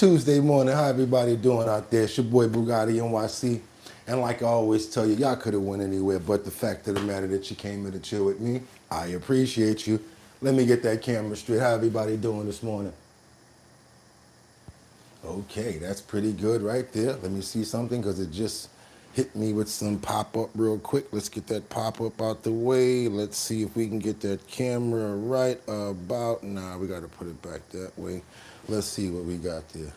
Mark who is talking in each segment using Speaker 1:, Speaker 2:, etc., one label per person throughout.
Speaker 1: Tuesday morning. How everybody doing out there? It's your boy Bugatti NYC. And like I always tell you, y'all could have went anywhere, but the fact of the matter that you came here to chill with me, I appreciate you. Let me get that camera straight. How everybody doing this morning? Okay, that's pretty good right there. Let me see something because it just hit me with some pop-up real quick. Let's get that pop-up out the way. Let's see if we can get that camera right about. Nah, we got to put it back that way. Let's see what we got there.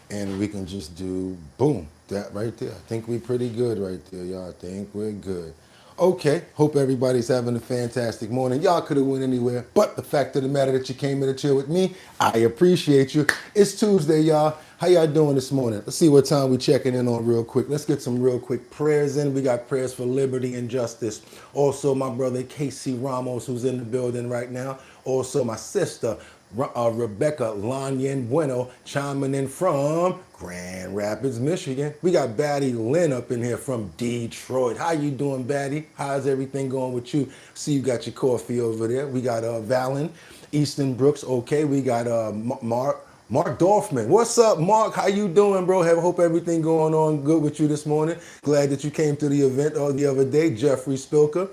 Speaker 1: And we can just do, boom, that right there. I think we're pretty good right there, y'all. I think we're good. Okay, hope everybody's having a fantastic morning. Y'all could have went anywhere, but the fact of the matter that you came here to chill with me, I appreciate you. It's Tuesday, y'all. How y'all doing this morning? Let's see what time we checking in on real quick. Let's get some real quick prayers in. We got prayers for liberty and justice. Also, my brother Casey Ramos, who's in the building right now. Also, my sister Rebecca Lanyen Bueno chiming in from Grand Rapids, Michigan. We got Batty Lynn up in here from Detroit. How you doing, Batty? How's everything going with you? See, you got your coffee over there. We got Valen, Easton Brooks. Okay, we got Mark Dorfman. What's up, Mark? How you doing, bro? Hope everything going on good with you this morning. Glad that you came to the event the other day. Jeffrey Spilker.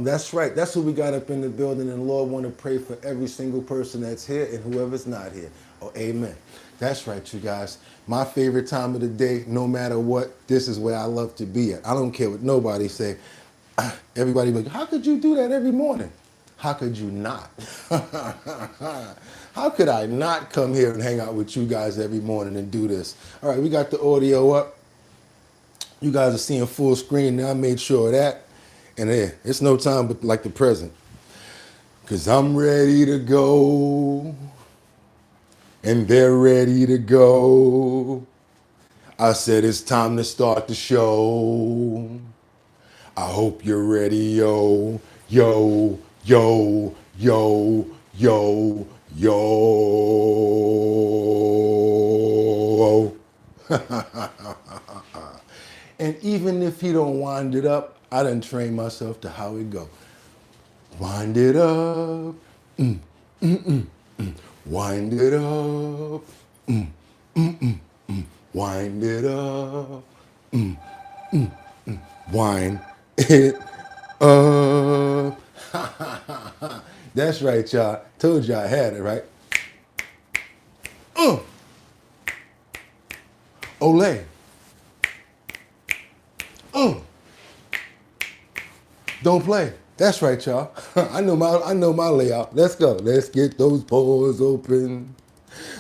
Speaker 1: That's right. That's who we got up in the building. And Lord, want to pray for every single person that's here and whoever's not here. Oh, amen. That's right, you guys. My favorite time of the day, no matter what, this is where I love to be at. I don't care what nobody say. Everybody be like, how could you do that every morning? How could you not? How could I not come here and hang out with you guys every morning and do this? All right, we got the audio up. You guys are seeing full screen now. I made sure of that. And it's no time but like the present. Because I'm ready to go. And they're ready to go. I said it's time to start the show. I hope you're ready, yo, yo, yo, yo, yo, yo. And even if you don't wind it up, I done trained myself to how it go. Wind it up, wind it up, wind it up, wind it up. That's right, y'all. Told y'all I had it, right? Olay. Don't play. That's right, y'all. I know my layout. Let's go. Let's get those pores open.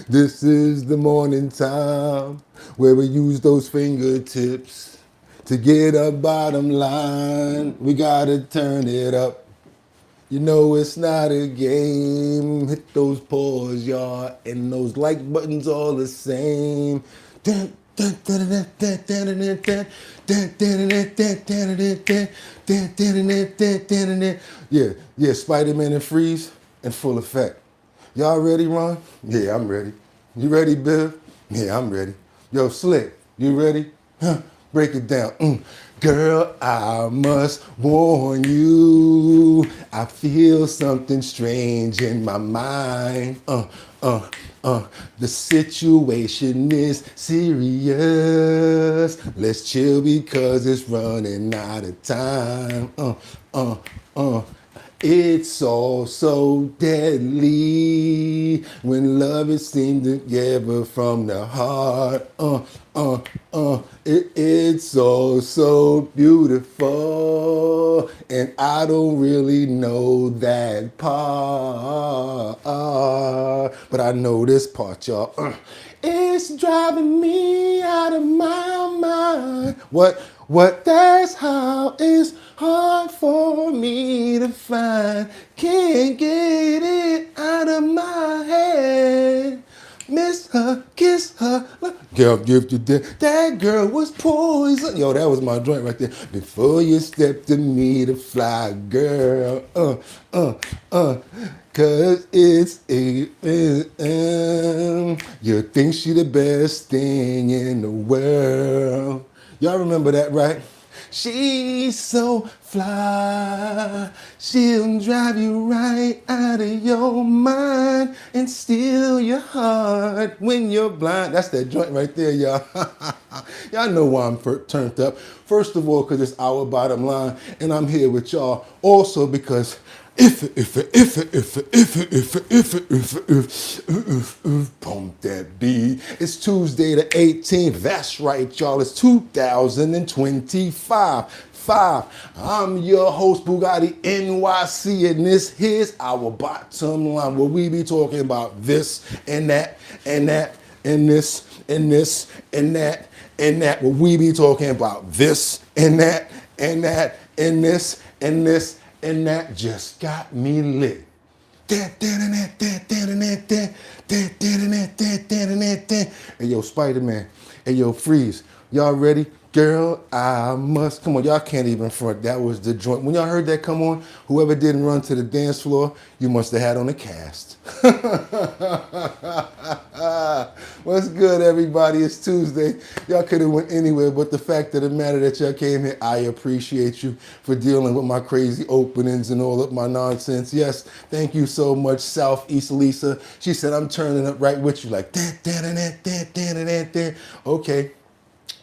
Speaker 1: This is the morning time where we use those fingertips to get a bottom line. We gotta turn it up. You know it's not a game. Hit those pause, y'all, and those like buttons all the same. Yeah, Spider-Man and Freeze in full effect. Y'all ready, Ron? Yeah, I'm ready. You ready, Bill? Yeah, I'm ready. Yo, Slick, you ready? Huh? Break it down. Girl, I must warn you. I feel something strange in my mind. The situation is serious. Let's chill because it's running out of time. It's all so deadly when love is seen together from the heart. It's all so beautiful, and I don't really know that part, but I know this part, y'all. It's driving me out of my mind. What? That's how it's hard for me to find. Can't get it out of my head. Miss her, kiss her. Girl, give you that girl was poison. Yo, that was my joint right there. Before you step to me to fly, girl. Cause it's you think she the best thing in the world. Y'all remember that, right? She's so fly. She'll drive you right out of your mind and steal your heart when you're blind. That's that joint right there, y'all. Y'all know why I'm turned up. First of all, because it's our bottom line, and I'm here with y'all. Also because if pump that beat. It's Tuesday the 18th. That's right, y'all. It's 2025. I'm your host, Bugatti NYC, and this here's our bottom line, where we be talking about this and that and that and this and this and that and that. Where we be talking about this and that and that and this and this and that. Just got me lit. Hey, yo, Spider-Man. Hey, yo, Freeze. Y'all ready? Girl, I must. Come on, y'all can't even front. That was the joint. When y'all heard that come on, whoever didn't run to the dance floor, you must have had on a cast. What's good, everybody? It's Tuesday. Y'all could have went anywhere, but the fact of the matter that y'all came here, I appreciate you for dealing with my crazy openings and all of my nonsense. Yes, thank you so much, Southeast Lisa. She said, I'm turning up right with you, like, okay.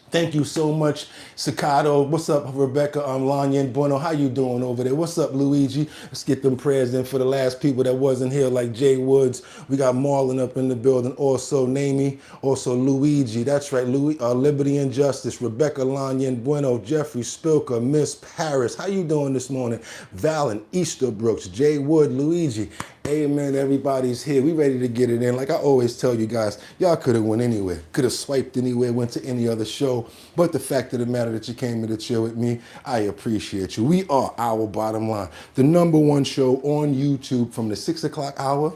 Speaker 1: Thank you so much, Staccato. What's up, Rebecca? Lanya and Bueno. How you doing over there? What's up, Luigi? Let's get them prayers in for the last people that wasn't here, like Jay Woods. We got Marlon up in the building. Also, Namie. Also, Luigi. That's right, Liberty and Justice. Rebecca, Lanya and Bueno. Jeffrey Spilker. Miss Paris. How you doing this morning? Valen, Easterbrooks, Jay Wood, Luigi. Amen, everybody's here. We ready to get it in. Like I always tell you guys, y'all could have went anywhere, could have swiped anywhere, went to any other show. But the fact of the matter that you came here to chill with me, I appreciate you. We are Our Bottom Line, the #1 show on YouTube from the 6 o'clock hour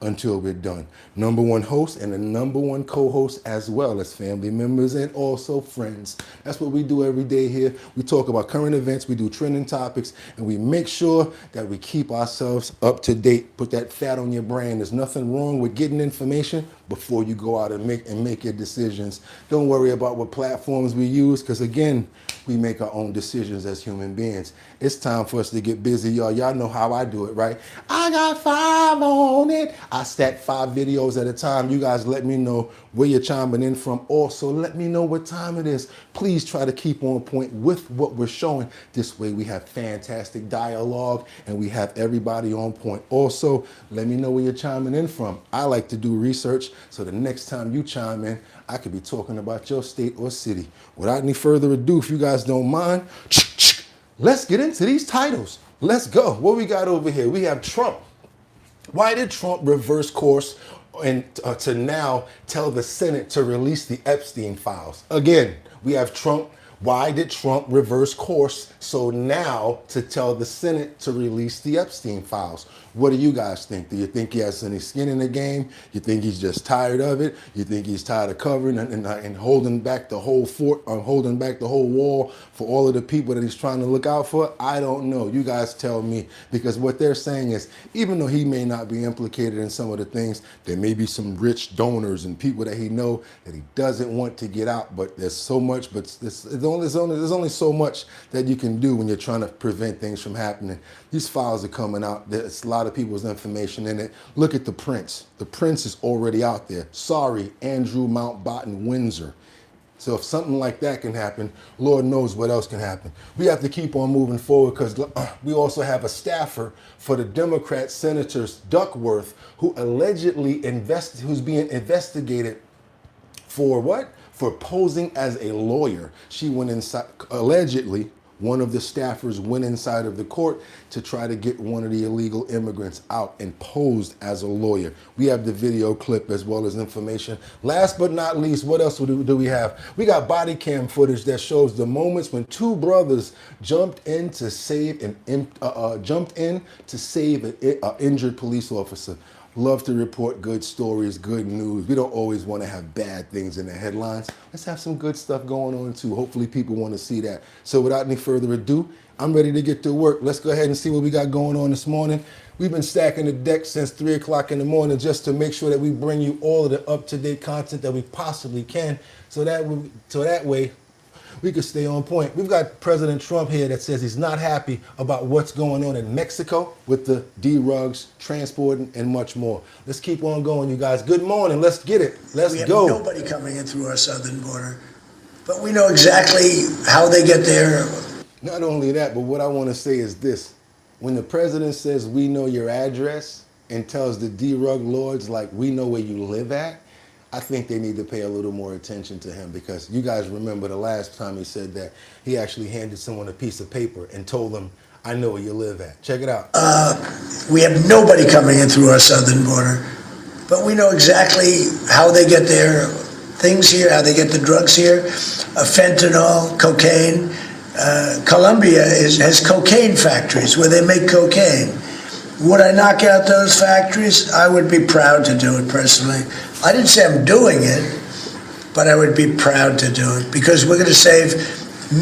Speaker 1: until we're done. #1 host and the #1 co-host, as well as family members and also friends. That's what we do every day here. We talk about current events, we do trending topics, and we make sure that we keep ourselves up to date. Put that fat on your brain. There's nothing wrong with getting information before you go out and make your decisions. Don't worry about what platforms we use, because again, we make our own decisions as human beings. It's time for us to get busy, y'all. Y'all know how I do it, right? I got 5 on it. I stack 5 videos at a time. You guys let me know where you're chiming in from. Also, let me know what time it is. Please try to keep on point with what we're showing. This way we have fantastic dialogue and we have everybody on point. Also, let me know where you're chiming in from. I like to do research, so the next time you chime in, I could be talking about your state or city. Without any further ado, if you guys don't mind, let's get into these titles. Let's go. What we got over here? We have Trump. Why did Trump reverse course and to now tell the Senate to release the Epstein files? Again, we have Trump. Why did Trump reverse course so now to tell the Senate to release the Epstein files? What do you guys think? Do you think he has any skin in the game? You think he's just tired of it? You think he's tired of covering and holding back the whole fort, or holding back the whole wall for all of the people that he's trying to look out for? I don't know. You guys tell me, because what they're saying is, even though he may not be implicated in some of the things, there may be some rich donors and people that he know that he doesn't want to get out. But there's so much, but there's only so much that you can do when you're trying to prevent things from happening. These files are coming out. There's a lot of people's information in it. Look at the prince. The prince is already out there. Sorry, Andrew Mountbatten Windsor. So if something like that can happen, Lord knows what else can happen. We have to keep on moving forward, because we also have a staffer for the Democrat Senator Duckworth, who allegedly who's being investigated for what? For posing as a lawyer. She went inside, allegedly, one of the staffers went inside of the court to try to get one of the illegal immigrants out and posed as a lawyer. We have the video clip as well as information. Last but not least, what else do we have? We got body cam footage that shows the moments when 2 brothers jumped in to save an injured police officer. Love to report good stories, good news. We don't always want to have bad things in the headlines. Let's have some good stuff going on too. Hopefully people want to see that. So without any further ado, I'm ready to get to work. Let's go ahead and see what we got going on this morning. We've been stacking the deck since 3 o'clock in the morning just to make sure that we bring you all of the up-to-date content that we possibly can. So that way, we could stay on point. We've got President Trump here that says he's not happy about what's going on in Mexico with the D-rugs, transporting, and much more. Let's keep on going, you guys. Good morning. Let's get it. Let's go.
Speaker 2: We have nobody coming in through our southern border, but we know exactly how they get there.
Speaker 1: Not only that, but what I want to say is this. When the president says we know your address and tells the D-rug lords like we know where you live at, I think they need to pay a little more attention to him, because you guys remember the last time he said that, he actually handed someone a piece of paper and told them, I know where you live at. Check it out.
Speaker 2: We have nobody coming in through our southern border, but we know exactly how they get their things here, how they get the drugs here, fentanyl, cocaine. Colombia has cocaine factories where they make cocaine. Would I knock out those factories? I would be proud to do it personally. I didn't say I'm doing it, but I would be proud to do it because we're going to save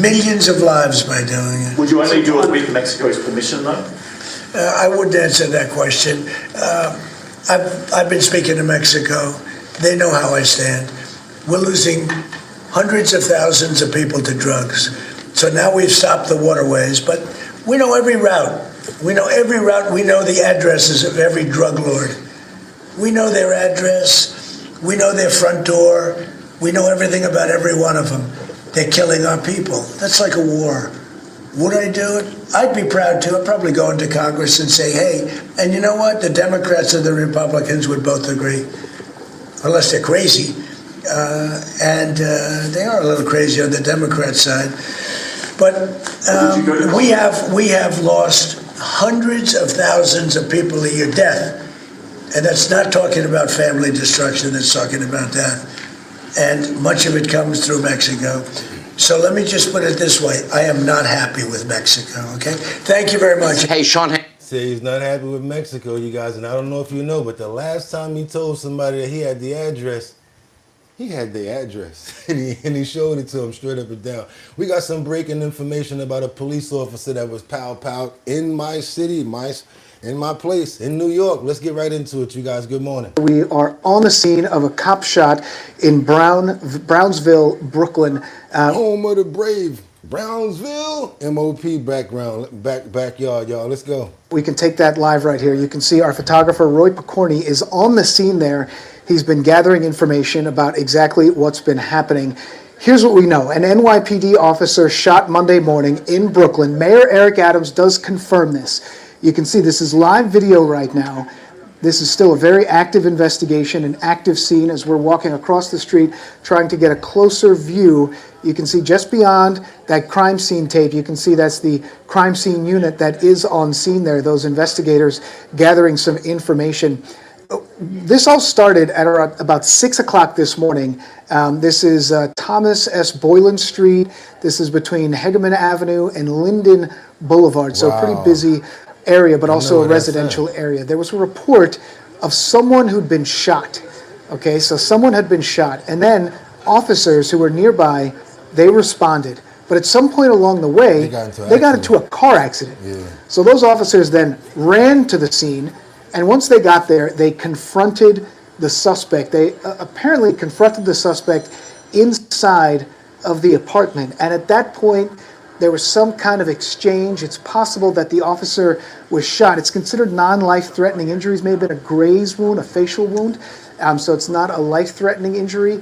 Speaker 2: millions of lives by doing it.
Speaker 3: Would you only do it with Mexico's permission, though?
Speaker 2: I wouldn't answer that question. I've been speaking to Mexico. They know how I stand. We're losing hundreds of thousands of people to drugs. So now we've stopped the waterways, but we know every route. We know every route. We know the addresses of every drug lord. We know their address. We know their front door. We know everything about every one of them. They're killing our people. That's like a war. Would I do it? I'd be proud to. I'd probably go into Congress and say, hey, and you know what? The Democrats and the Republicans would both agree, unless they're crazy. And they are a little crazy on the Democrat side. But we have lost hundreds of thousands of people a year, death. And that's not talking about family destruction, that's talking about that. And much of it comes through Mexico. So let me just put it this way. I am not happy with Mexico, okay? Thank you very much.
Speaker 4: Hey, Sean.
Speaker 1: Say he's not happy with Mexico, you guys. And I don't know if you know, but the last time he told somebody that he had the address, he had the address, and he showed it to him straight up and down. We got some breaking information about a police officer that was pow in my city, in my place, in New York. Let's get right into it, you guys. Good morning.
Speaker 5: We are on the scene of a cop shot in Brownsville, Brooklyn.
Speaker 1: Home of the brave. Brownsville, MOP backyard, y'all. Let's go.
Speaker 5: We can take that live right here. You can see our photographer, Roy Picorni, is on the scene there. He's been gathering information about exactly what's been happening. Here's what we know. An NYPD officer shot Monday morning in Brooklyn. Mayor Eric Adams does confirm this. You can see this is live video right now. This is still a very active investigation, an active scene as we're walking across the street trying to get a closer view. You can see just beyond that crime scene tape, you can see that's the crime scene unit that is on scene there, those investigators gathering some information. This all started at about 6 o'clock this morning. This is Thomas S. Boylan Street. This is between Hegeman Avenue and Linden Boulevard. So a pretty busy area, but also a residential area. There was a report of someone who'd been shot. Okay, so someone had been shot. And then officers who were nearby, they responded. But at some point along the way, they got into a car accident. Yeah. So those officers then ran to the scene. And once they got there, they confronted the suspect. They apparently confronted the suspect inside of the apartment. And at that point, there was some kind of exchange. It's possible that the officer was shot. It's considered non-life-threatening injuries. May have been a graze wound, a facial wound. So it's not a life-threatening injury.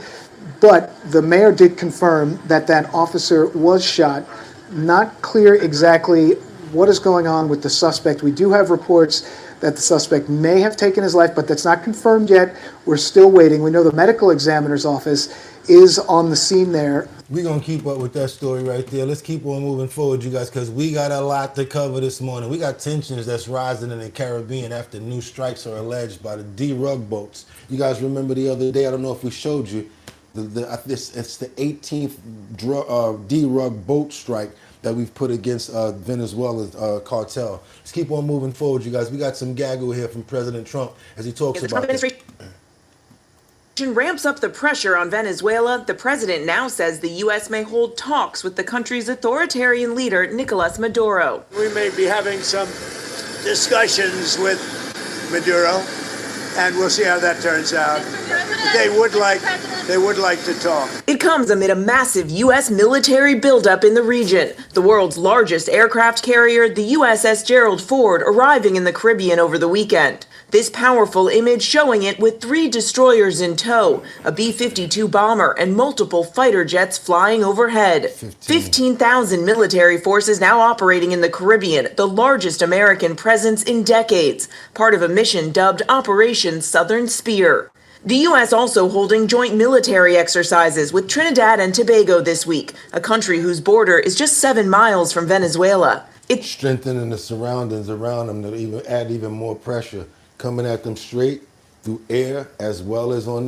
Speaker 5: But the mayor did confirm that that officer was shot. Not clear exactly what is going on with the suspect. We do have reports that the suspect may have taken his life, but that's not confirmed yet. We're still waiting. We know the medical examiner's office is on the scene there.
Speaker 1: We're going to keep up with that story right there. Let's keep on moving forward, you guys, because we got a lot to cover this morning. We got tensions that's rising in the Caribbean after new strikes are alleged by the D-rug boats. You guys remember the other day, I don't know if we showed you, it's the 18th D-rug boat strike that we've put against Venezuela's cartel. Let's keep on moving forward, you guys. We got some gaggle here from President Trump as he talks about this.
Speaker 6: Ramps up the pressure on Venezuela. The president now says the U.S. may hold talks with the country's authoritarian leader, Nicolas Maduro.
Speaker 2: We may be having some discussions with Maduro.
Speaker 4: and we'll see how that turns out. They would like to talk.
Speaker 6: It comes amid a massive U.S. military buildup in the region. The world's largest aircraft carrier, the USS Gerald Ford, arriving in the Caribbean over the weekend. This powerful image showing it with 3 destroyers in tow, a B-52 bomber, and multiple fighter jets flying overhead. 15,000 military forces now operating in the Caribbean, the largest American presence in decades, part of a mission dubbed Operation Southern Spear. The U.S. also holding joint military exercises with Trinidad and Tobago this week, a country whose border is just 7 miles from Venezuela. It's
Speaker 1: strengthening the surroundings around them to even add even more pressure, coming at them straight through air as well as on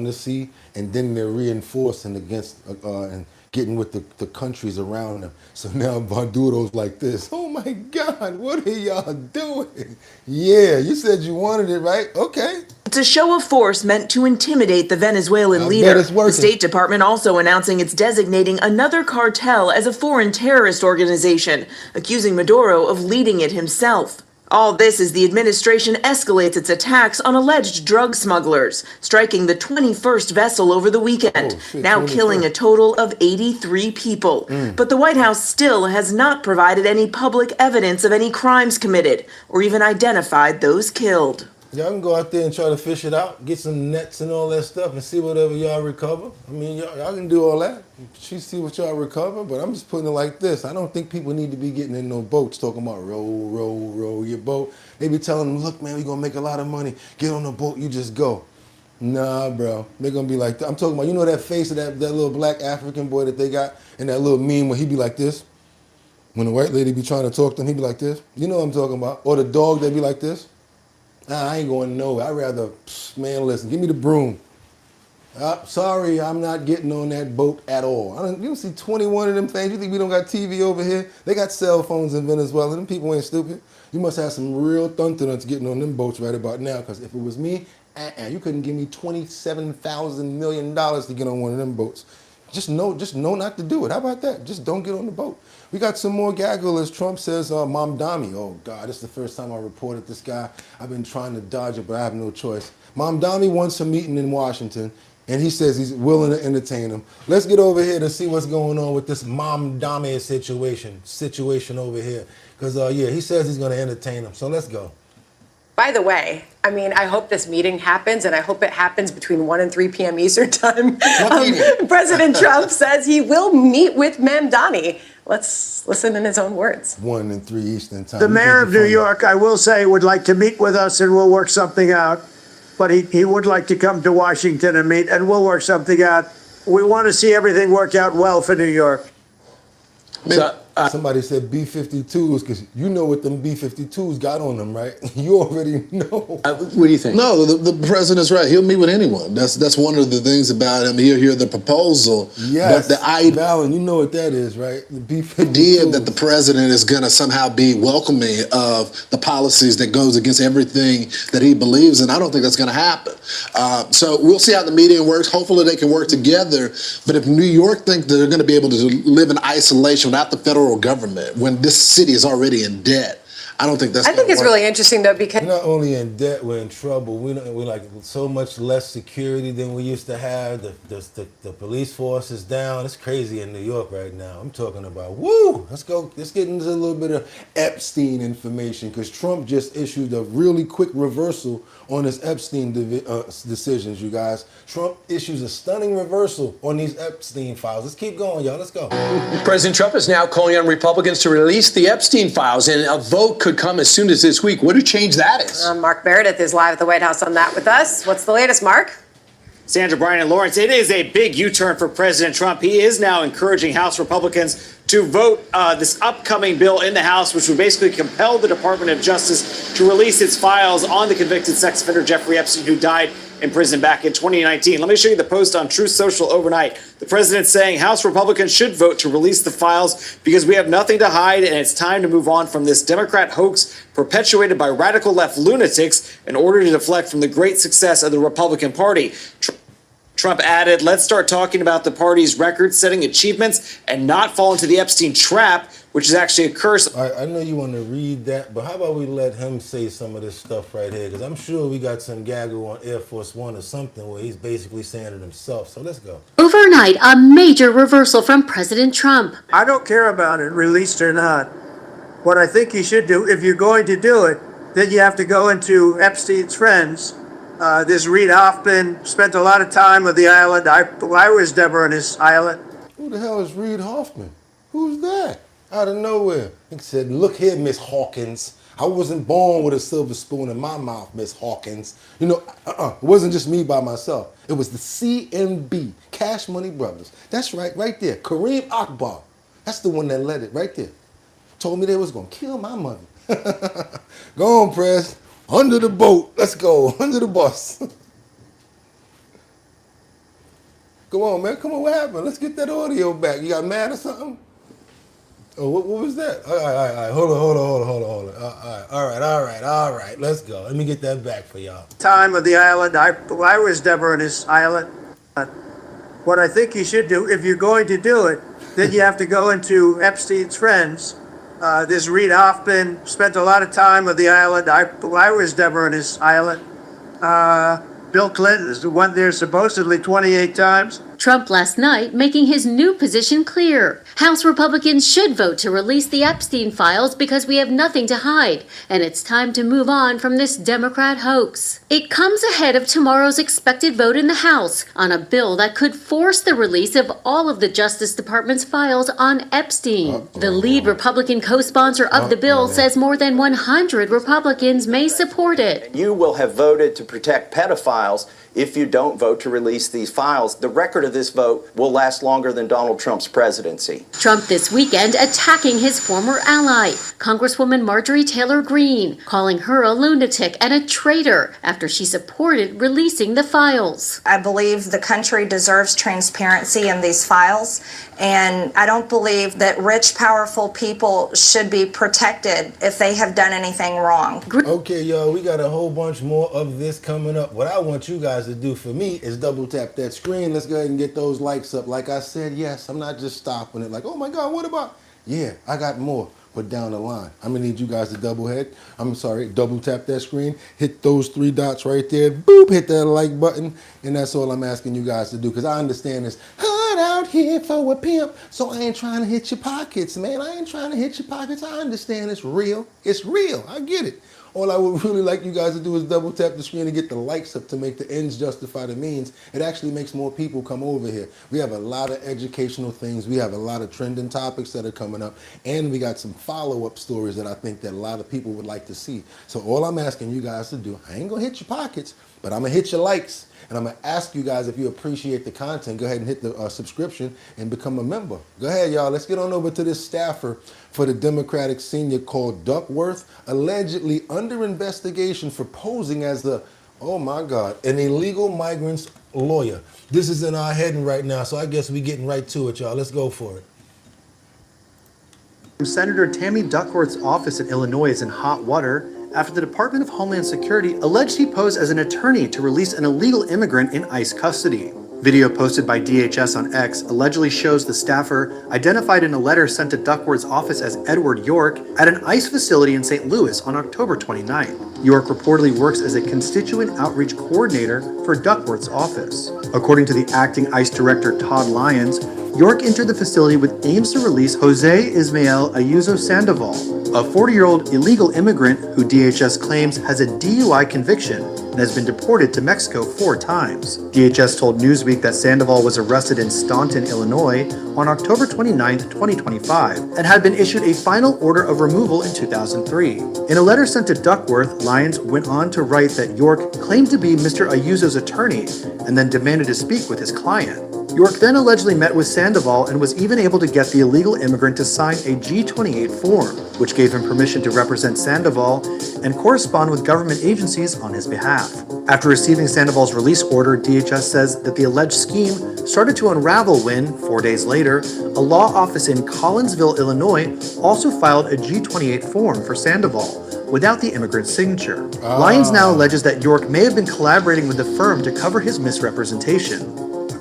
Speaker 1: the sea, and then they're reinforcing against and getting with the countries around them. So now Maduro's like this. Oh my God, what are y'all doing? Yeah, you said you wanted it, right? Okay.
Speaker 6: It's a show of force meant to intimidate the Venezuelan leader. The State Department also announcing it's designating another cartel as a foreign terrorist organization, accusing Maduro of leading it himself. All this as the administration escalates its attacks on alleged drug smugglers, striking the 21st vessel over the weekend, now killing a total of 83 people. But the White House still has not provided any public evidence of any crimes committed or even identified those killed.
Speaker 1: Y'all can go out there and try to fish it out, get some nets and all that stuff and see whatever y'all recover. I mean, y'all can do all that. See what y'all recover, but I'm just putting it like this. I don't think people need to be getting in no boats talking about row, row, row your boat. They be telling them, look, man, we going to make a lot of money. Get on the boat, you just go. Nah, bro. They're going to be like, I'm talking about, you know that face of that little black African boy that they got in that little meme where he be like this? When the white lady be trying to talk to him, he be like this. You know what I'm talking about. Or the dog, they be like this. Nah, I ain't going nowhere. I'd rather, man, listen, give me the broom. Sorry, I'm not getting on that boat at all. You don't see 21 of them things. You think we don't got TV over here? They got cell phones in Venezuela. Them people ain't stupid. You must have some real thundernuts getting on them boats right about now, because if it was me, you couldn't give me $27,000 million to get on one of them boats. Just know not to do it. How about that? Just don't get on the boat. We got some more gaggle as Trump says, Mamdani. Oh God, this is the first time I reported this guy. I've been trying to dodge it, but I have no choice. Mamdani wants a meeting in Washington, and he says he's willing to entertain him. Let's get over here to see what's going on with this Mamdani situation over here. Because, yeah, he says he's going to entertain him. So let's go.
Speaker 7: By the way, I mean, I hope this meeting happens, and I hope it happens between 1 and 3 p.m. Eastern time. President Trump says he will meet with Mamdani. Let's listen in his own words.
Speaker 1: 1 and 3 Eastern time.
Speaker 4: The mayor of New York, I will say, would like to meet with us, and we'll work something out. But he would like to come to Washington and meet, and we'll work something out. We want to see everything work out well for New York.
Speaker 1: So, somebody said B-52s, because you know what them B-52s got on them, right? You already know.
Speaker 8: What do you think?
Speaker 9: No, the president's right. He'll meet with anyone. That's one of the things about him. He'll hear the proposal.
Speaker 1: Yes,
Speaker 9: but the idea,
Speaker 1: Valen, you know what that is, right? The B-52s.
Speaker 9: idea that the president is going to somehow be welcoming of the policies that goes against everything that he believes in, I don't think that's going to happen. So we'll see how the meeting works. Hopefully they can work together. But if New York think they're going to be able to live in isolation without the federal government when this city is already in debt, I don't think that's.
Speaker 7: I think it's really interesting though, because
Speaker 1: we're not only in debt, we're in trouble. We're like so much less security than we used to have. The police force is down. It's crazy in New York right now. I'm talking about woo. Let's get into a little bit of Epstein information, because Trump just issued a really quick reversal on his Epstein decisions. You guys, Trump issues a stunning reversal on these Epstein files. Let's keep going, y'all. Let's go.
Speaker 8: President Trump is now calling on Republicans to release the Epstein files, and a vote could come as soon as this week. What a change that is.
Speaker 7: Mark Meredith is live at the White House on that with us. What's the latest, Mark?
Speaker 10: Sandra, Brian, and Lawrence, it is a big U-turn for President Trump. He is now encouraging House Republicans to vote this upcoming bill in the House, which would basically compel the Department of Justice to release its files on the convicted sex offender Jeffrey Epstein, who died in prison back in 2019. Let me show you the post on Truth Social overnight. The president saying House Republicans should vote to release the files because we have nothing to hide, and it's time to move on from this Democrat hoax perpetuated by radical left lunatics in order to deflect from the great success of the Republican Party. Trump added, let's start talking about the party's record-setting achievements and not fall into the Epstein trap, which is actually a curse.
Speaker 1: All right, I know you want to read that, but how about we let him say some of this stuff right here? Because I'm sure we got some gaggle on Air Force One or something where he's basically saying it himself. So let's go.
Speaker 11: Overnight, a major reversal from President Trump.
Speaker 4: I don't care about it, released or not. What I think you should do, if you're going to do it, then you have to go into Epstein's friends. This Reid Hoffman spent a lot of time with the island. I was never on his island.
Speaker 1: Who the hell is Reid Hoffman? Who's that? Out of nowhere. He said, look here, Miss Hawkins. I wasn't born with a silver spoon in my mouth, Miss Hawkins. You know, it wasn't just me by myself. It was the CMB, Cash Money Brothers. That's right there. Kareem Akbar. That's the one that led it right there. Told me they was going to kill my mother. Go on, Press. Under the boat. Let's go. Under the bus. Come on, man. Come on, what happened? Let's get that audio back. You got mad or something? Oh, what was that? All right. Hold on. All right. Let's go. Let me get that back for y'all.
Speaker 4: Time with the island. I was never on his island. What I think you should do, if you're going to do it, then you have to go into Epstein's friends. This Reid Hoffman spent a lot of time with the island. I was never on his island. Bill Clinton went there supposedly 28 times.
Speaker 11: Trump last night making his new position clear. House Republicans should vote to release the Epstein files because we have nothing to hide, and it's time to move on from this Democrat hoax. It comes ahead of tomorrow's expected vote in the House on a bill that could force the release of all of the Justice Department's files on Epstein. The lead Republican co-sponsor of the bill says more than 100 Republicans may support it.
Speaker 12: You will have voted to protect pedophiles if you don't vote to release these files. The record of this vote will last longer than Donald Trump's presidency.
Speaker 11: Trump this weekend attacking his former ally, Congresswoman Marjorie Taylor Greene, calling her a lunatic and a traitor after she supported releasing the files.
Speaker 13: I believe the country deserves transparency in these files, and I don't believe that rich, powerful people should be protected if they have done anything wrong.
Speaker 1: Okay, y'all, we got a whole bunch more of this coming up. What I want you guys to do for me is double tap that screen. Let's go ahead and get those likes up. Like I said, yes, I'm not just stopping it like, oh my God, what about? Yeah, I got more, but down the line. I'm gonna need you guys to double tap that screen, hit those 3 dots right there, boop, hit that like button, and that's all I'm asking you guys to do, because I understand this hard out here for a pimp, so I ain't trying to hit your pockets, man. I ain't trying to hit your pockets. I understand it's real. It's real. I get it. All I would really like you guys to do is double tap the screen and get the likes up to make the ends justify the means. It actually makes more people come over here. We have a lot of educational things. We have a lot of trending topics that are coming up. And we got some follow-up stories that I think that a lot of people would like to see. So all I'm asking you guys to do, I ain't going to hit your pockets, but I'm going to hit your likes. And I'm going to ask you guys, if you appreciate the content, go ahead and hit the subscription and become a member. Go ahead, y'all. Let's get on over to this staffer for the Democratic senior called Duckworth, allegedly under investigation for posing as the, oh my God, an illegal migrant's lawyer. This is in our heading right now, so I guess we're getting right to it, y'all. Let's go for it.
Speaker 14: Senator Tammy Duckworth's office in Illinois is in hot water after the Department of Homeland Security alleged he posed as an attorney to release an illegal immigrant in ICE custody. Video posted by DHS on X allegedly shows the staffer, identified in a letter sent to Duckworth's office as Edward York, at an ICE facility in St. Louis on October 29th. York reportedly works as a constituent outreach coordinator for Duckworth's office. According to the acting ICE director Todd Lyons, York entered the facility with aims to release Jose Ismael Ayuso Sandoval, a 40-year-old illegal immigrant who DHS claims has a DUI conviction and has been deported to Mexico 4 times. DHS told Newsweek that Sandoval was arrested in Staunton, Illinois on October 29, 2025, and had been issued a final order of removal in 2003. In a letter sent to Duckworth, Lyons went on to write that York claimed to be Mr. Ayuso's attorney and then demanded to speak with his client. York then allegedly met with Sandoval and was even able to get the illegal immigrant to sign a G-28 form, which gave him permission to represent Sandoval and correspond with government agencies on his behalf. After receiving Sandoval's release order, DHS says that the alleged scheme started to unravel when, 4 days later, a law office in Collinsville, Illinois, also filed a G-28 form for Sandoval without the immigrant's signature. Lyons now alleges that York may have been collaborating with the firm to cover his misrepresentation.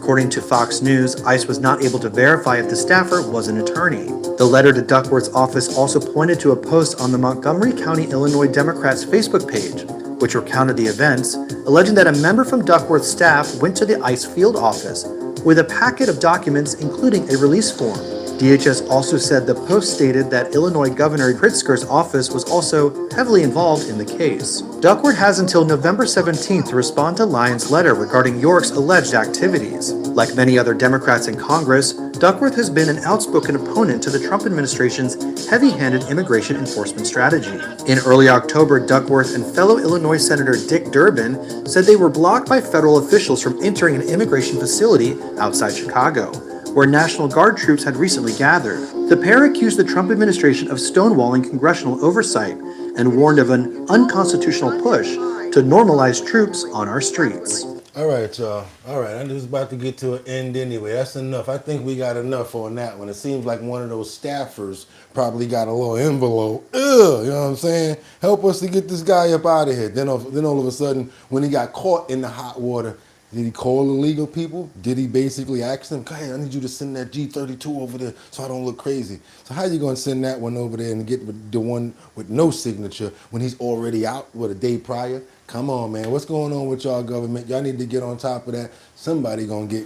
Speaker 14: According to Fox News, ICE was not able to verify if the staffer was an attorney. The letter to Duckworth's office also pointed to a post on the Montgomery County, Illinois Democrats Facebook page, which recounted the events, alleging that a member from Duckworth's staff went to the ICE field office with a packet of documents including a release form. DHS also said the post stated that Illinois Governor Pritzker's office was also heavily involved in the case. Duckworth has until November 17th to respond to Lyons' letter regarding York's alleged activities. Like many other Democrats in Congress, Duckworth has been an outspoken opponent to the Trump administration's heavy-handed immigration enforcement strategy. In early October, Duckworth and fellow Illinois Senator Dick Durbin said they were blocked by federal officials from entering an immigration facility outside Chicago, where National Guard troops had recently gathered. The pair accused the Trump administration of stonewalling congressional oversight and warned of an unconstitutional push to normalize troops on our streets.
Speaker 1: All right, y'all. All right, I'm just about to get to an end anyway. That's enough. I think we got enough on that one. It seems like one of those staffers probably got a little envelope. You know what I'm saying? Help us to get this guy up out of here. Then all of a sudden, when he got caught in the hot water, did he call illegal people? Did he basically ask them, hey, I need you to send that G32 over there so I don't look crazy? So how you going to send that one over there and get the one with no signature when he's already out, a day prior? Come on, man. What's going on with y'all government? Y'all need to get on top of that. Somebody going to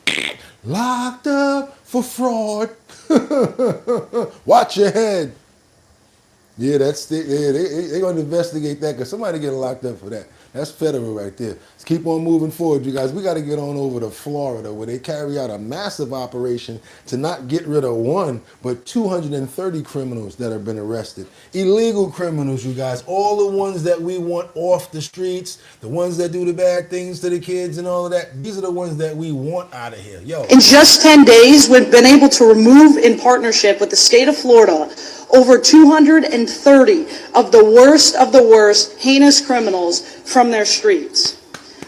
Speaker 1: get locked up for fraud. Watch your head. Yeah, they're going to investigate that because somebody getting locked up for that. That's federal right there. Let's keep on moving forward, you guys. We got to get on over to Florida where they carry out a massive operation to not get rid of one, but 230 criminals that have been arrested. Illegal criminals, you guys. All the ones that we want off the streets, the ones that do the bad things to the kids and all of that. These are the ones that we want out of here. Yo.
Speaker 15: In just 10 days, we've been able to remove in partnership with the state of Florida over 230 of the worst heinous criminals from their streets.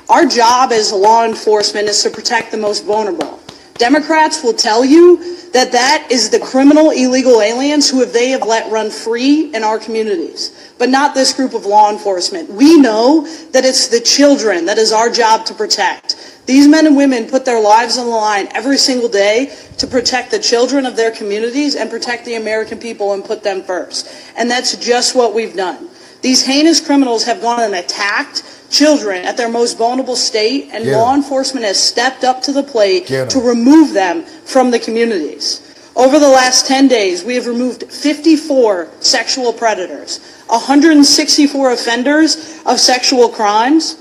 Speaker 15: Our job as law enforcement is to protect the most vulnerable. Democrats will tell you that that is the criminal illegal aliens who they have let run free in our communities, but not this group of law enforcement. We know that it's the children that is our job to protect. These men and women put their lives on the line every single day to protect the children of their communities and protect the American people and put them first. And that's just what we've done. These heinous criminals have gone and attacked children at their most vulnerable state, and law enforcement has stepped up to the plate to remove them from the communities. Over the last 10 days, we have removed 54 sexual predators, 164 offenders of sexual crimes,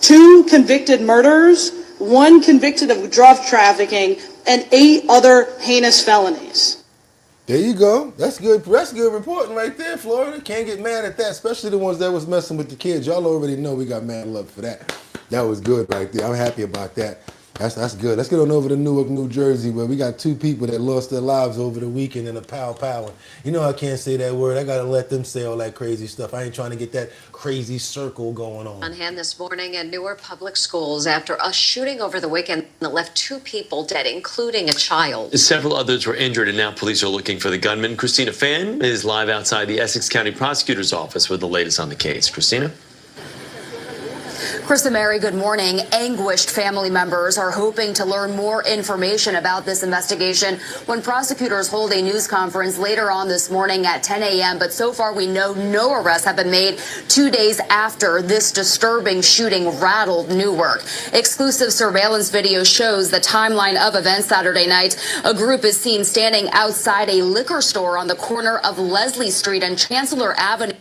Speaker 15: 2 convicted murderers, 1 convicted of drug trafficking, and 8 other heinous felonies.
Speaker 1: There you go. That's good. That's good reporting right there, Florida. Can't get mad at that, especially the ones that was messing with the kids. Y'all already know we got mad love for that. That was good right there. I'm happy about that. That's good. Let's get on over to Newark, New Jersey, where we got 2 people that lost their lives over the weekend in a pow. You know I can't say that word. I got to let them say all that crazy stuff. I ain't trying to get that crazy circle going on.
Speaker 16: On hand this morning in Newark Public Schools after a shooting over the weekend that left 2 people dead, including a child.
Speaker 17: Several others were injured, and now police are looking for the gunman. Christina Fan is live outside the Essex County Prosecutor's Office with the latest on the case. Christina?
Speaker 18: Chris and Mary, good morning. Anguished family members are hoping to learn more information about this investigation when prosecutors hold a news conference later on this morning at 10 a.m. But so far, we know no arrests have been made 2 days after this disturbing shooting rattled Newark. Exclusive surveillance video shows the timeline of events Saturday night. A group is seen standing outside a liquor store on the corner of Leslie Street and Chancellor Avenue.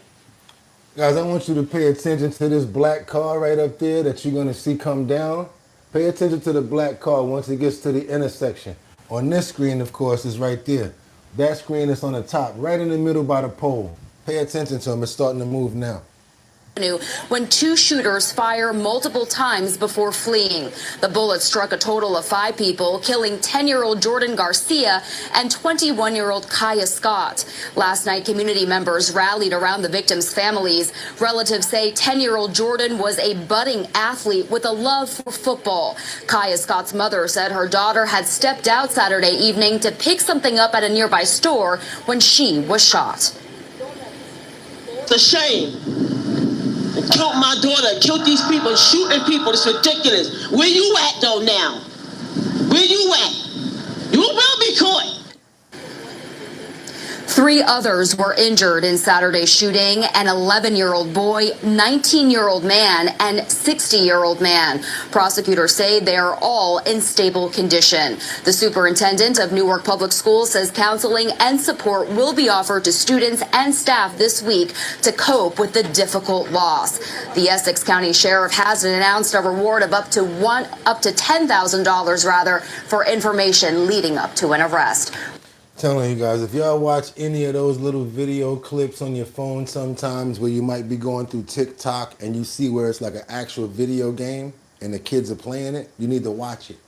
Speaker 1: Guys, I want you to pay attention to this black car right up there that you're going to see come down. Pay attention to the black car once it gets to the intersection. On this screen, of course, is right there. That screen is on the top, right in the middle by the pole. Pay attention to them. It's starting to move now.
Speaker 18: When 2 shooters fire multiple times before fleeing. The bullet struck a total of 5 people, killing 10-year-old Jordan Garcia and 21-year-old Kaya Scott. Last night, community members rallied around the victims' families. Relatives say 10-year-old Jordan was a budding athlete with a love for football. Kaya Scott's mother said her daughter had stepped out Saturday evening to pick something up at a nearby store when she was shot.
Speaker 19: It's a shame. Killed my daughter, killed these people, shooting people. It's ridiculous. Where you at though now?
Speaker 18: 3 others were injured in Saturday's shooting: an 11-year-old boy, 19-year-old man, and 60-year-old man. Prosecutors say they are all in stable condition. The superintendent of Newark Public Schools says counseling and support will be offered to students and staff this week to cope with the difficult loss. The Essex County Sheriff has announced a reward of up to $10,000 for information leading up to an arrest.
Speaker 1: Telling you guys, if y'all watch any of those little video clips on your phone sometimes where you might be going through TikTok and you see where it's like an actual video game and the kids are playing it, you need to watch it.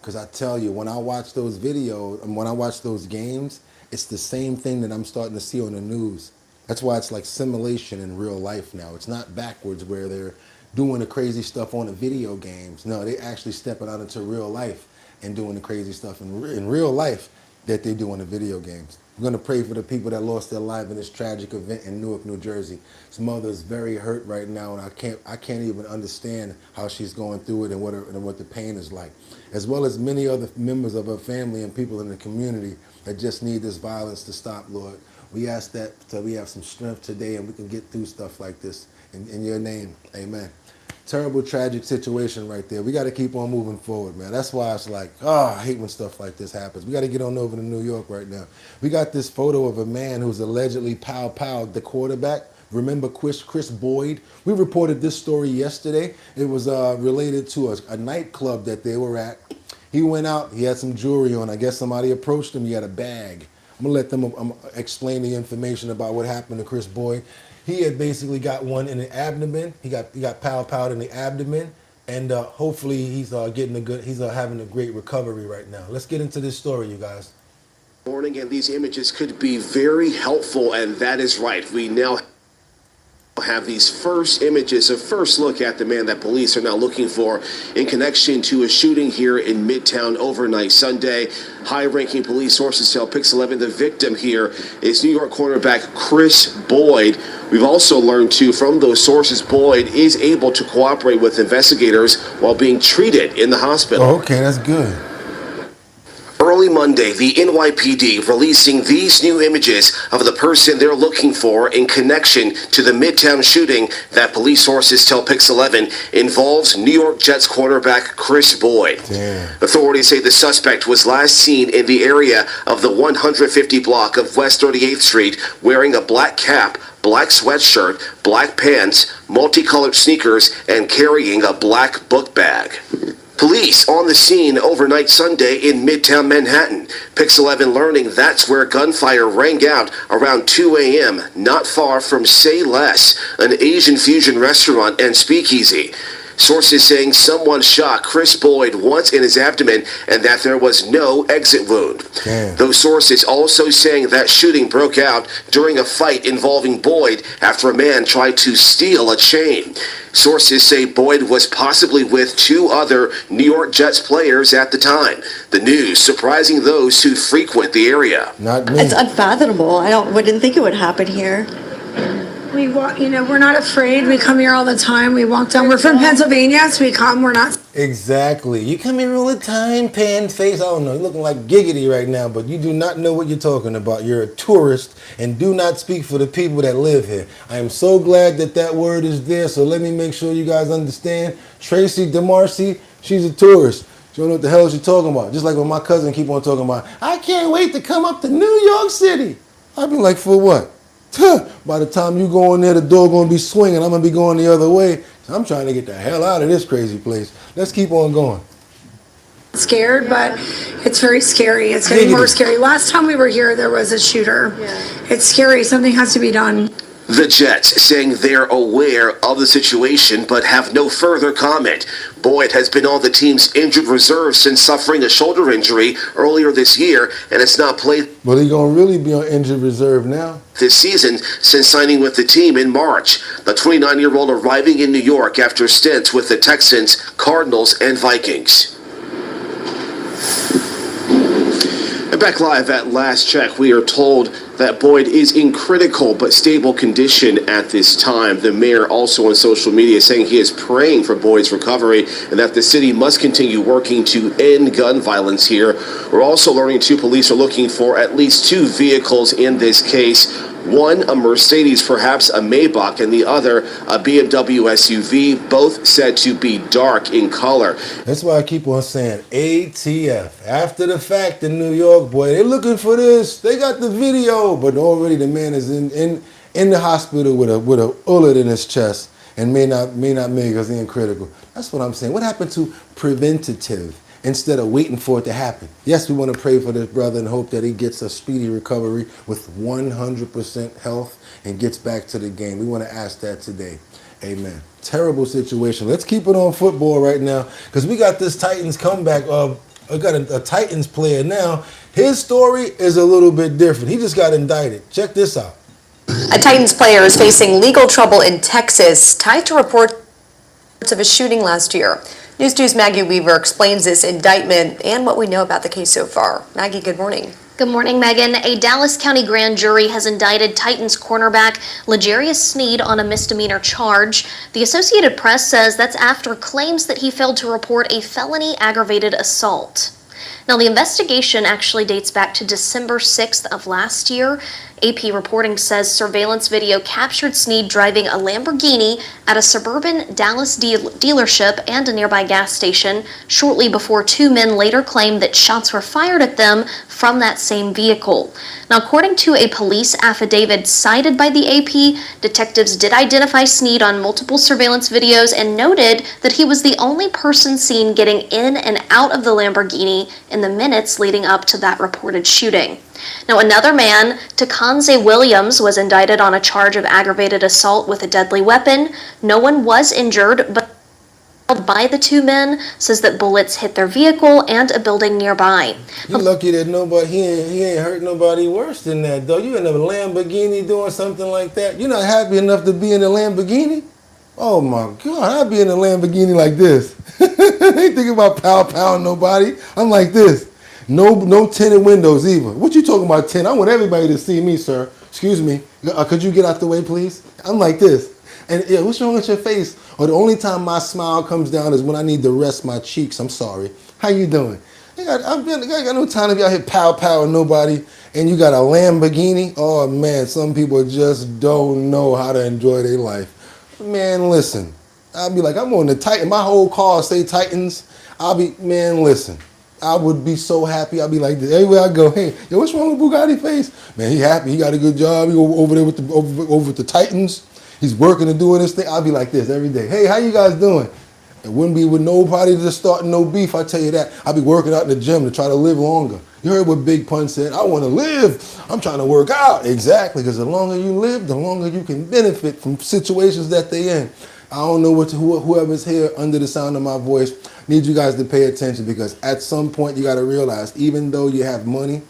Speaker 1: Because I tell you, when I watch those videos and when I watch those games, it's the same thing that I'm starting to see on the news. That's why it's like simulation in real life now. It's not backwards where they're doing the crazy stuff on the video games. No, they actually stepping out into real life and doing the crazy stuff in real life that they do in the video games. I'm going to pray for the people that lost their life in this tragic event in Newark, New Jersey. His mother is very hurt right now, and I can't even understand how she's going through it and what the pain is like, as well as many other members of her family and people in the community that just need this violence to stop, Lord. We ask that we have some strength today and we can get through stuff like this. In your name, amen. Terrible, tragic situation right there. We got to keep on moving forward, man. That's why it's like, I hate when stuff like this happens. We got to get on over to New York right now. We got this photo of a man who's allegedly the quarterback. Remember Chris Boyd? We reported this story yesterday. It was related to a nightclub that they were at. He went out. He had some jewelry on. I guess somebody approached him. He had a bag. I'm going to let them explain the information about what happened to Chris Boyd. He had basically got one in the abdomen. He got powed in the abdomen, and hopefully he's having a great recovery right now. Let's get into this story, you guys.
Speaker 20: Morning, and these images could be very helpful, and that is right. We now have these first images, a first look at the man that police are now looking for in connection to a shooting here in Midtown overnight Sunday. High-ranking police sources tell Pix 11 the victim here is New York cornerback Chris Boyd. We've also learned, too, from those sources, Boyd is able to cooperate with investigators while being treated in the hospital.
Speaker 1: Oh, okay, that's good.
Speaker 20: Early Monday, the NYPD releasing these new images of the person they're looking for in connection to the Midtown shooting that police sources tell Pix 11 involves New York Jets quarterback Chris Boyd.
Speaker 1: Damn.
Speaker 20: Authorities say the suspect was last seen in the area of the 150 block of West 38th Street wearing a black cap, black sweatshirt, black pants, multicolored sneakers, and carrying a black book bag. Police on the scene overnight Sunday in Midtown Manhattan. Pix 11 learning that's where gunfire rang out around 2 a.m., not far from Say Less, an Asian fusion restaurant and speakeasy. Sources saying someone shot Chris Boyd once in his abdomen and that there was no exit wound.
Speaker 1: Damn.
Speaker 20: Those sources also saying that shooting broke out during a fight involving Boyd after a man tried to steal a chain. Sources say Boyd was possibly with 2 other New York Jets players at the time. The news surprising those who frequent the area.
Speaker 1: Not me.
Speaker 21: It's unfathomable. I didn't think it would happen here. We're not afraid. We come here all the time. We walk down. We're from Pennsylvania, so we come. We're not.
Speaker 1: Exactly. You come here all the time, pan face. I don't know. You're looking like Giggity right now, but you do not know what you're talking about. You're a tourist and do not speak for the people that live here. I am so glad that word is there, so let me make sure you guys understand. Tracy DeMarcy, she's a tourist. She don't know what the hell she's talking about. Just like when my cousin keep on talking about, I can't wait to come up to New York City. I'd be like, for what? By the time you go in there, the door going to be swinging. I'm going to be going the other way. So I'm trying to get the hell out of this crazy place. Let's keep on going.
Speaker 21: Scared, but it's very scary. It's getting more scary. Last time we were here, there was a shooter. It's scary. Something has to be done.
Speaker 20: The Jets saying they're aware of the situation but have no further comment. Boyd has been on the team's injured reserve since suffering a shoulder injury earlier this year and has not played.
Speaker 1: Well, he's going to really be on injured reserve now.
Speaker 20: This season since signing with the team in March. The 29-year-old arriving in New York after stints with the Texans, Cardinals, and Vikings. And back live at Last Check, we are told that Boyd is in critical but stable condition at this time. The mayor also on social media saying he is praying for Boyd's recovery and that the city must continue working to end gun violence here. We're also learning too, police are looking for at least 2 vehicles in this case. One, a Mercedes, perhaps a Maybach, and the other, a BMW SUV, both said to be dark in color.
Speaker 1: That's why I keep on saying ATF. After the fact in New York, boy, they're looking for this. They got the video, but already the man is in the hospital with a bullet in his chest and may not make us in critical. That's what I'm saying. What happened to preventative? Instead of waiting for it to happen. Yes, we want to pray for this brother and hope that he gets a speedy recovery with 100% health and gets back to the game. We want to ask that today. Amen. Terrible situation. Let's keep it on football right now because we got this Titans comeback. I got a Titans player now. His story is a little bit different. He just got indicted. Check this out.
Speaker 7: A Titans player is facing legal trouble in Texas, tied to reports of a shooting last year. News 2's Maggie Weaver explains this indictment and what we know about the case so far. Maggie, good morning.
Speaker 11: Good morning, Megan. A Dallas County grand jury has indicted Titans cornerback L'Jarius Sneed on a misdemeanor charge. The Associated Press says that's after claims that he failed to report a felony aggravated assault. Now, the investigation actually dates back to December 6th of last year. AP reporting says surveillance video captured Sneed driving a Lamborghini at a suburban Dallas dealership and a nearby gas station shortly before 2 men later claimed that shots were fired at them from that same vehicle. Now, according to a police affidavit cited by the AP, detectives did identify Sneed on multiple surveillance videos and noted that he was the only person seen getting in and out of the Lamborghini in the minutes leading up to that reported shooting. Now, another man, Takanze Williams, was indicted on a charge of aggravated assault with a deadly weapon. No one was injured, but by the 2 men says that bullets hit their vehicle and a building nearby.
Speaker 1: You're lucky that he ain't hurt nobody worse than that, though. You in a Lamborghini doing something like that. You're not happy enough to be in a Lamborghini? Oh my God, I'd be in a Lamborghini like this. Ain't thinking about pow nobody. I'm like this. No tinted windows either. What you talking about tint? I want everybody to see me, sir. Excuse me. Could you get out the way, please? I'm like this. And yeah, what's wrong with your face? Or the only time my smile comes down is when I need to rest my cheeks. I'm sorry. How you doing? I got no time to be out here pow nobody. And you got a Lamborghini? Oh man, some people just don't know how to enjoy their life. Man, listen. I'll be like, I'm on the Titan. My whole car say Titans. Man, listen. I would be so happy. I'd be like this. Everywhere I go, hey, yo, what's wrong with Bugatti face? Man, he happy. He got a good job. He over there with over the Titans. He's working and doing this thing. I'll be like this every day. Hey, how you guys doing? It wouldn't be with nobody to start no beef, I tell you that. I'll be working out in the gym to try to live longer. You heard what Big Pun said. I want to live. I'm trying to work out. Exactly, because the longer you live, the longer you can benefit from situations that they in. I don't know whoever's here under the sound of my voice, need you guys to pay attention because at some point you got to realize even though you have money,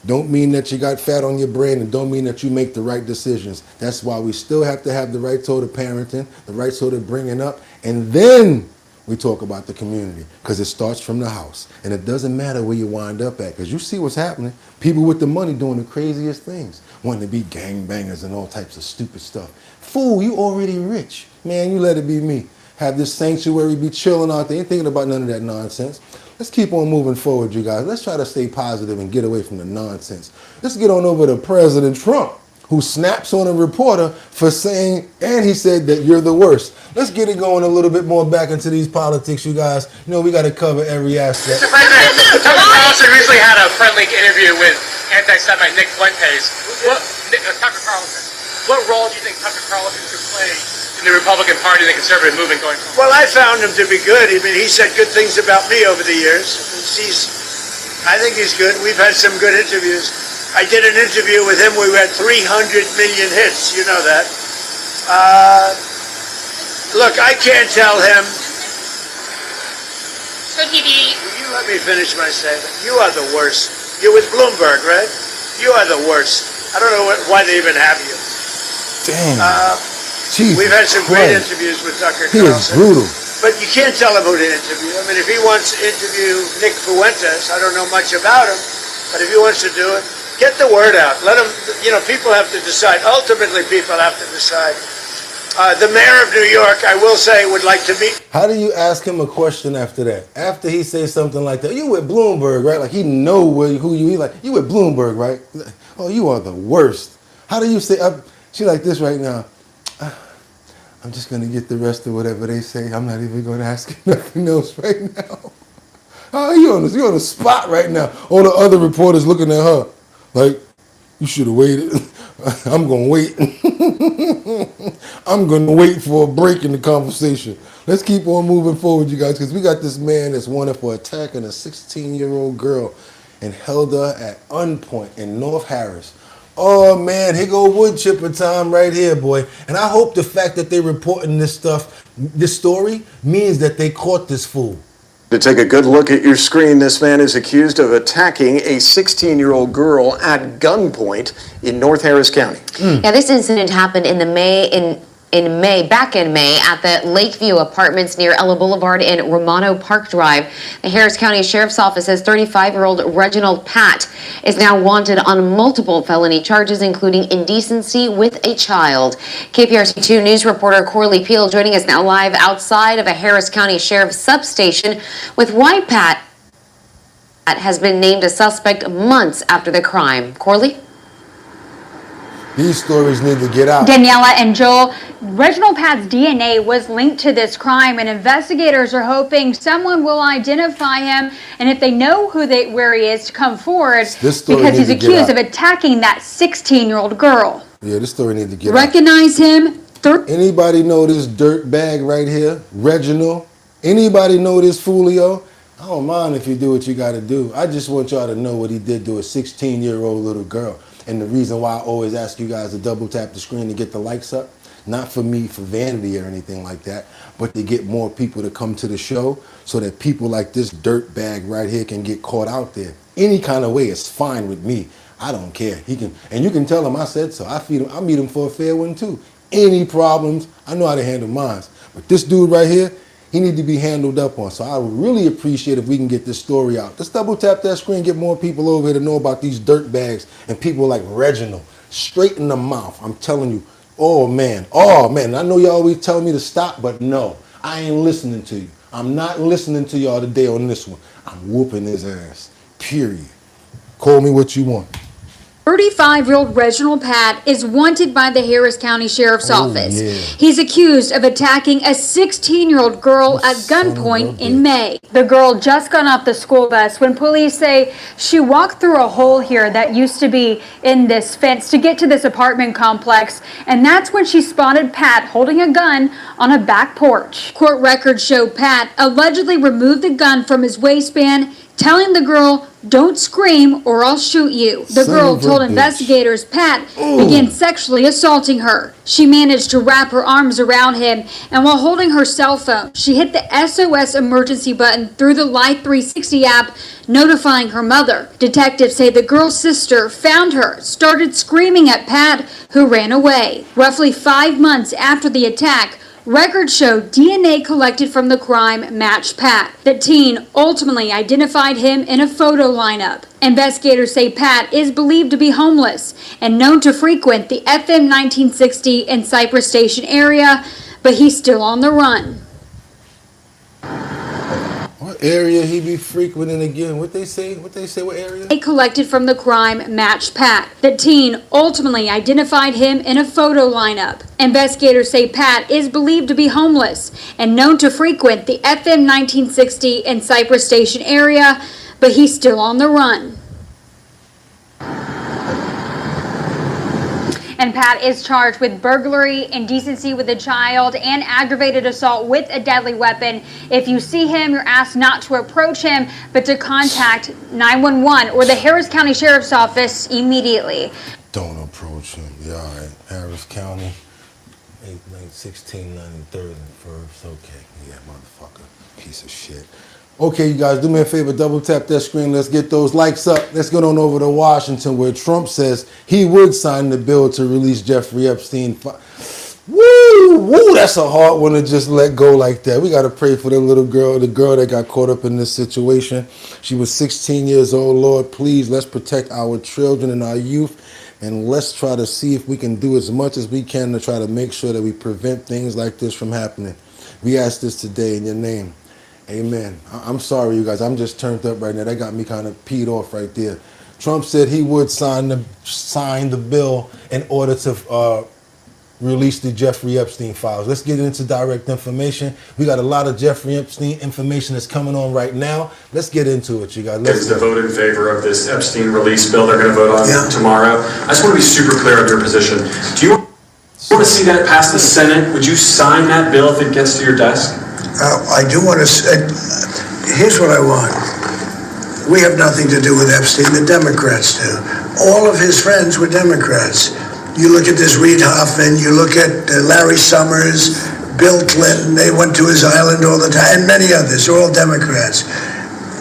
Speaker 1: don't mean that you got fat on your brain and don't mean that you make the right decisions. That's why we still have to have the right sort of parenting, the right sort of bringing up, and then we talk about the community because it starts from the house. And it doesn't matter where you wind up at because you see what's happening. People with the money doing the craziest things, wanting to be gangbangers and all types of stupid stuff. Fool, you already rich. Man, you let it be me. Have this sanctuary, be chilling out there. Ain't thinking about none of that nonsense. Let's keep on moving forward, you guys. Let's try to stay positive and get away from the nonsense. Let's get on over to President Trump, who snaps on a reporter for saying, and he said that you're the worst. Let's get it going a little bit more back into these politics, you guys. You know, we got to cover every aspect.
Speaker 3: Mr. President, Tucker Carlson recently had a friendly interview with anti-Semite Nick Fuentes. Tucker Carlson. What role do you think Tucker Carlson could play in the Republican Party and the conservative movement going forward?
Speaker 2: Well, I found him to be good. I mean, he said good things about me over the years. I think he's good. We've had some good interviews. I did an interview with him. We had 300 million hits. You know that. Look, I can't tell him.
Speaker 3: Should he be?
Speaker 2: Will you let me finish my statement? You are the worst. You're with Bloomberg, right? You are the worst. I don't know why they even have you.
Speaker 1: Damn.
Speaker 2: We've had some great interviews with Tucker
Speaker 1: He
Speaker 2: Carlson.
Speaker 1: is brutal.
Speaker 2: But you can't tell him who to interview. I mean, if he wants to interview Nick Fuentes, I don't know much about him, but if he wants to do it, Get the word out. Let them, people have to decide. Ultimately, people have to decide. The mayor of New York, I will say, would like to meet.
Speaker 1: How do you ask him a question after that? After he says something like that, you with Bloomberg, right? Like he know who you. He like, you with Bloomberg, right? Oh, you are the worst. How do you say? She like this right now. I'm just gonna get the rest of whatever they say. I'm not even gonna ask him nothing else right now. Oh, you on the spot right now. All the other reporters looking at her like, you should have waited. I'm gonna wait. I'm gonna wait for a break in the conversation. Let's keep on moving forward, you guys, because we got this man that's wanted for attacking a 16-year-old girl and held her at gunpoint in North Harris. Oh man, here go wood chipper time right here, boy. And I hope the fact that they're reporting this story, means that they caught this fool.
Speaker 8: To take a good look at your screen, this man is accused of attacking a 16-year-old girl at gunpoint in North Harris County.
Speaker 5: Yeah, this incident happened back in May at the Lakeview Apartments near Ella Boulevard and Romano Park Drive. The Harris County Sheriff's Office says 35-year-old Reginald Pat is now wanted on multiple felony charges, including indecency with a child. KPRC 2 News reporter Corley Peel joining us now live outside of a Harris County Sheriff's substation with why Pat has been named a suspect months after the crime. Corley?
Speaker 1: These stories need to get out.
Speaker 22: Daniela and Joel, Reginald Pat's DNA was linked to this crime, and investigators are hoping someone will identify him, and if they know where he is, to come forward because he's accused of attacking that 16-year-old girl.
Speaker 1: Yeah, this story needs to get
Speaker 22: Recognize him.
Speaker 1: Anybody know this dirt bag right here? Reginald? Anybody know this foolio? I don't mind if you do what you got to do. I just want y'all to know what he did to a 16-year-old little girl. And the reason why I always ask you guys to double tap the screen to get the likes up, not for me, for vanity or anything like that, but to get more people to come to the show so that people like this dirt bag right here can get caught out there. Any kind of way, it's fine with me. I don't care. He can, and you can tell him I said so. I meet him for a fair one too. Any problems, I know how to handle mine. But this dude right here, he need to be handled up on. So I would really appreciate if we can get this story out. Let's double tap that screen, get more people over here to know about these dirt bags and people like Reginald. Straight in the mouth. I'm telling you, oh man. I know y'all always telling me to stop, but no, I ain't listening to you. I'm not listening to y'all today on this one. I'm whooping his ass, period. Call me what you want.
Speaker 22: 35-year-old Reginald Pat is wanted by the Harris County Sheriff's Office.
Speaker 1: Yeah.
Speaker 22: He's accused of attacking a 16-year-old girl at gunpoint in May. The girl just got off the school bus when police say she walked through a hole here that used to be in this fence to get to this apartment complex, and that's when she spotted Pat holding a gun on a back porch. Court records show Pat allegedly removed the gun from his waistband, telling the girl, "Don't scream or I'll shoot you." The girl told investigators Pat began sexually assaulting her. She managed to wrap her arms around him, and while holding her cell phone, she hit the SOS emergency button through the Life 360 app, notifying her mother. Detectives say the girl's sister found her, started screaming at Pat, who ran away. Roughly 5 months after the attack, records show DNA collected from the crime matched Pat. The teen ultimately identified him in a photo lineup. Investigators say Pat is believed to be homeless and known to frequent the FM 1960 and Cypress Station area, but he's still on the run.
Speaker 1: What area he be frequenting again? What they say? What area?
Speaker 22: They collected from the crime matched Pat. The teen ultimately identified him in a photo lineup. Investigators say Pat is believed to be homeless and known to frequent the FM 1960 and Cypress Station area, but he's still on the run. And Pat is charged with burglary, indecency with a child, and aggravated assault with a deadly weapon. If you see him, you're asked not to approach him, but to contact 911 or the Harris County Sheriff's Office immediately.
Speaker 1: Don't approach him. Yeah, all right. Harris County, 16, 93rd and 1st. Okay. Yeah, motherfucker. Piece of shit. Okay, you guys, do me a favor, double tap that screen. Let's get those likes up. Let's get on over to Washington, where Trump says he would sign the bill to release Jeffrey Epstein. Woo! woo, that's a hard one to just let go like that. We got to pray for the little girl, the girl that got caught up in this situation. She was 16 years old. Lord, please, let's protect our children and our youth. And let's try to see if we can do as much as we can to try to make sure that we prevent things like this from happening. We ask this today in your name. Amen. I'm sorry, you guys. I'm just turned up right now. That got me kind of peed off right there. Trump said he would sign the bill in order to release the Jeffrey Epstein files. Let's get into direct information. We got a lot of Jeffrey Epstein information that's coming on right now. Let's get into it, you guys. Let's
Speaker 6: To vote in favor of this Epstein release bill they're going to vote on tomorrow. I just want to be super clear of your position. Do you want to see that pass the Senate? Would you sign that bill if it gets to your desk?
Speaker 2: I do want to say, here's what I want. We have nothing to do with Epstein. The Democrats do. All of his friends were Democrats. You look at this Reid Hoffman, you look at Larry Summers, Bill Clinton, they went to his island all the time, and many others, they're all Democrats.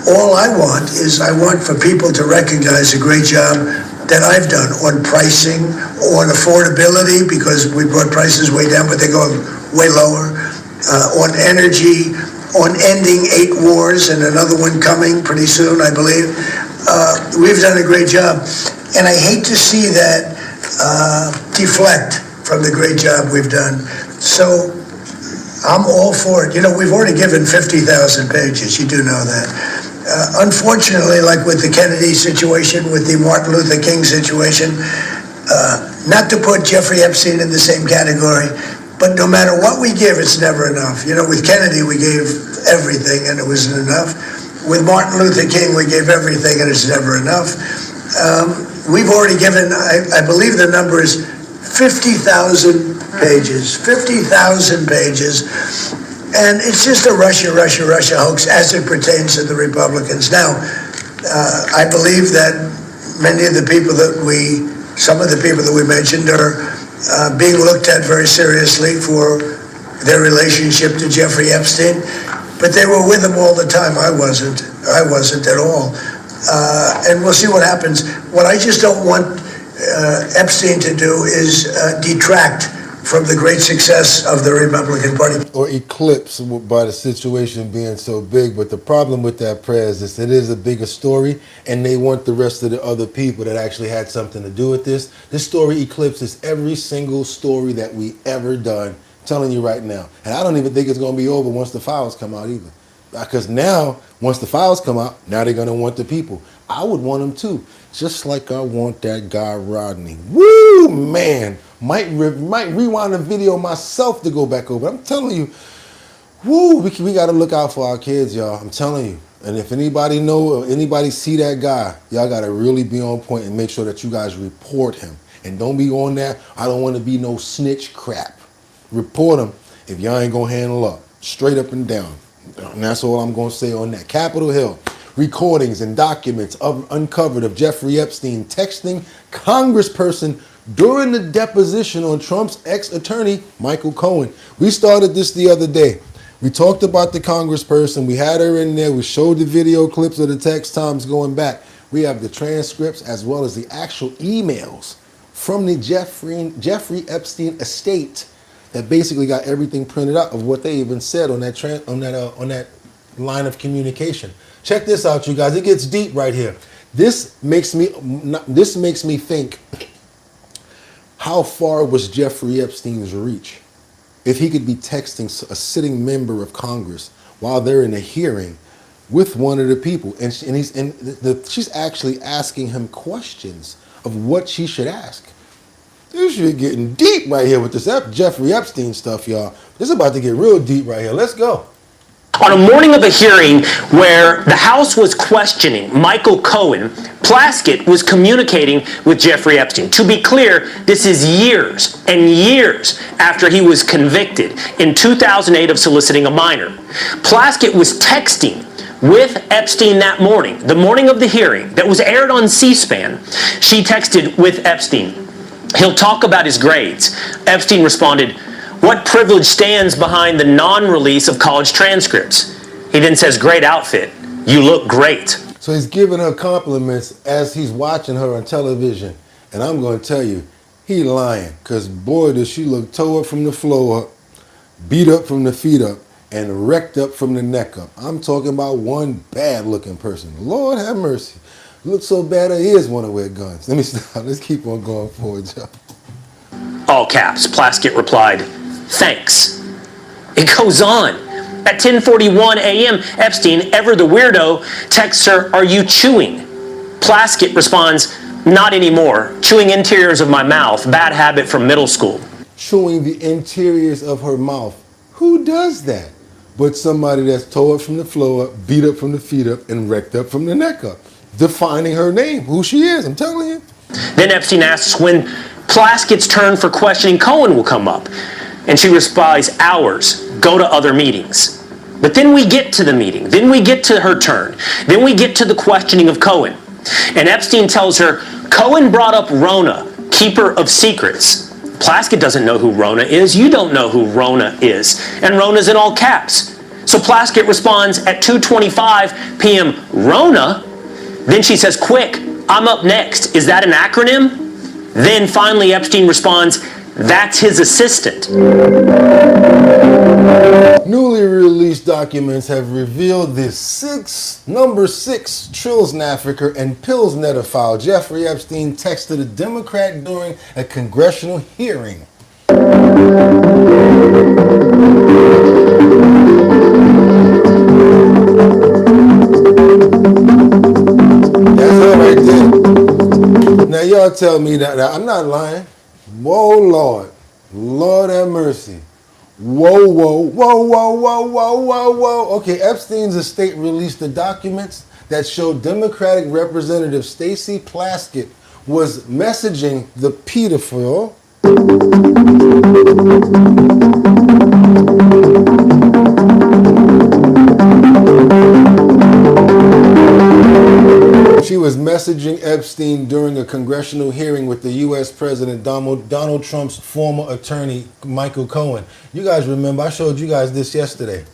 Speaker 2: All I want is I want for people to recognize a great job that I've done on pricing, on affordability, because we brought prices way down, but they're going way lower, on energy, on ending 8 wars, and another one coming pretty soon, I believe. We've done a great job. And I hate to see that deflect from the great job we've done. So I'm all for it. You know, we've already given 50,000 pages. You do know that. Unfortunately, like with the Kennedy situation, with the Martin Luther King situation, not to put Jeffrey Epstein in the same category, but no matter what we give, it's never enough. You know, with Kennedy, we gave everything and it wasn't enough. With Martin Luther King, we gave everything and it's never enough. We've already given, I believe the number is 50,000 pages, 50,000 pages. And it's just a Russia hoax as it pertains to the Republicans. Now, I believe that many of the people some of the people that we mentioned are being looked at very seriously for their relationship to Jeffrey Epstein, but they were with him all the time. I wasn't at all. And we'll see what happens. What I just don't want Epstein to do is detract from the great success of the Republican Party.
Speaker 1: Or eclipse by the situation being so big. But the problem with that, Prez, is it is a bigger story, and they want the rest of the other people that actually had something to do with this. This story eclipses every single story that we ever done. I'm telling you right now. And I don't even think it's going to be over once the files come out either. Because now, once the files come out, now they're going to want the people. I would want them too. Just like I want that guy Rodney. Woo, man. Might rewind the video myself to go back over. I'm telling you, woo, we got to look out for our kids, y'all. I'm telling you. And if anybody know or anybody see that guy, y'all got to really be on point and make sure that you guys report him. And don't be on that, I don't want to be no snitch crap. Report him if y'all ain't going to handle up. Straight up and down. And that's all I'm going to say on that. Capitol Hill. Recordings and documents uncovered of Jeffrey Epstein texting congressperson during the deposition on Trump's ex-attorney, Michael Cohen. We started this the other day. We talked about the congressperson. We had her in there. We showed the video clips of the text times going back. We have the transcripts as well as the actual emails from the Jeffrey Epstein estate that basically got everything printed out of what they even said on that line of communication. Check this out, you guys. It gets deep right here. This makes me think, how far was Jeffrey Epstein's reach? If he could be texting a sitting member of Congress while they're in a hearing with one of the people, and she's actually asking him questions of what she should ask. This shit getting deep right here with this Jeffrey Epstein stuff, y'all. This is about to get real deep right here. Let's go.
Speaker 9: On a morning of a hearing where the House was questioning Michael Cohen, Plaskett was communicating with Jeffrey Epstein. To be clear, this is years and years after he was convicted in 2008 of soliciting a minor. Plaskett was texting with Epstein that morning, the morning of the hearing that was aired on C-SPAN. She texted with Epstein, "He'll talk about his grades." Epstein responded, "What privilege stands behind the non-release of college transcripts?" He then says, "Great outfit. You look great."
Speaker 1: So he's giving her compliments as he's watching her on television. And I'm going to tell you, He lying, because boy, does she look tore up from the floor up, beat up from the feet up, and wrecked up from the neck up. I'm talking about one bad-looking person. Lord have mercy. Looks so bad her ears want to wear guns. Let me stop. Let's keep on going forward, y'all.
Speaker 9: All caps, Plaskett replied, "Thanks." It goes on. At 10:41 a.m., Epstein, ever the weirdo, texts her, "Are you chewing?" Plaskett responds, "Not anymore. Chewing interiors of my mouth. Bad habit from middle school."
Speaker 1: Chewing the interiors of her mouth. Who does that? But somebody that's tore up from the floor up, beat up from the feet up, and wrecked up from the neck up. Defining her name, who she is, I'm telling you.
Speaker 9: Then Epstein asks when Plaskett's turn for questioning Cohen will come up. And she replies, "Hours. Go to other meetings." But then we get to the meeting. Then we get to her turn. Then we get to the questioning of Cohen. And Epstein tells her, "Cohen brought up Rona, keeper of secrets." Plaskett doesn't know who Rona is. You don't know who Rona is. And Rona's in all caps. So Plaskett responds at 2:25 p.m., "Rona?" Then she says, "Quick, I'm up next. Is that an acronym?" Then finally Epstein responds, "That's his assistant."
Speaker 1: Newly released documents have revealed this number 6 Trilsnaffiker and Pillsnettophile Jeffrey Epstein texted a Democrat during a congressional hearing. That's her right there. Now y'all tell me that I'm not lying. Whoa, Lord. Lord have mercy. Whoa, whoa, whoa, whoa, whoa, whoa, whoa, whoa. Okay, Epstein's estate released the documents that showed Democratic Representative Stacey Plaskett was messaging the pedophile. She was messaging Epstein during a congressional hearing with the U.S. President Donald Trump's former attorney, Michael Cohen. You guys remember, I showed you guys this yesterday.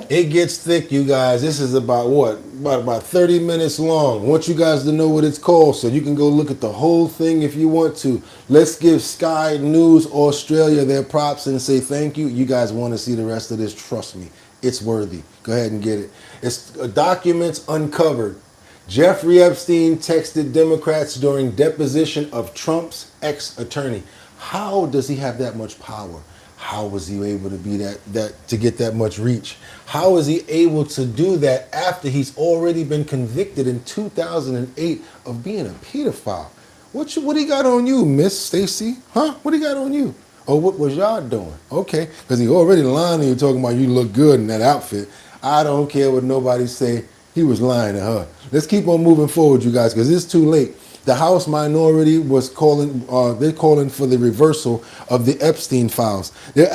Speaker 1: It gets thick, you guys. This is about what? About 30 minutes long. I want you guys to know what it's called so you can go look at the whole thing if you want to. Let's give Sky News Australia their props and say thank you. You guys want to see the rest of this? Trust me, it's worthy. Go ahead and get it. It's documents uncovered. Jeffrey Epstein texted Democrats during deposition of Trump's ex-attorney. How does he have that much power? How was he able to be to get that much reach? How is he able to do that after he's already been convicted in 2008 of being a pedophile? What he got on you, Miss Stacey? Huh? What he got on you? Oh, what was y'all doing? Okay, because he already lying to you talking about you look good in that outfit. I don't care what nobody say. He was lying to her. Let's keep on moving forward, you guys, because it's too late. The House minority was they're calling for the reversal of the Epstein files. They're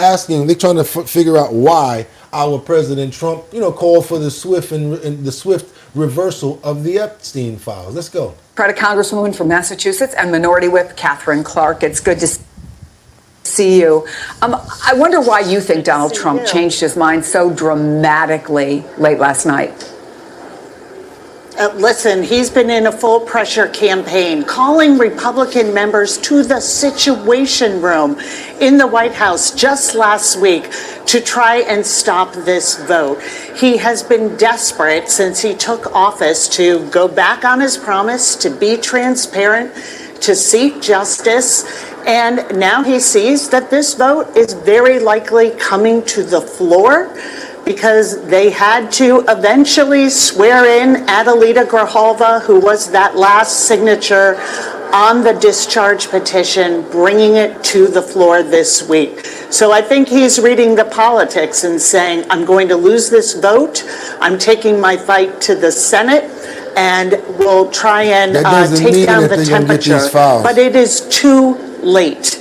Speaker 1: trying to figure out why our President Trump, called for the swift reversal of the Epstein files. Let's go.
Speaker 4: Democratic Congresswoman from Massachusetts and Minority Whip Catherine Clark. It's good to see you. I wonder why you think Donald Trump changed his mind so dramatically late last night.
Speaker 10: Listen, he's been in a full pressure campaign, calling Republican members to the Situation Room in the White House just last week to try and stop this vote. He has been desperate since he took office to go back on his promise to be transparent, to seek justice, and now he sees that this vote is very likely coming to the floor, because they had to eventually swear in Adelita Grijalva, who was that last signature on the discharge petition, bringing it to the floor this week. So I think he's reading the politics and saying, I'm going to lose this vote. I'm taking my fight to the Senate, and we'll try and take down the temperature. But it is too late.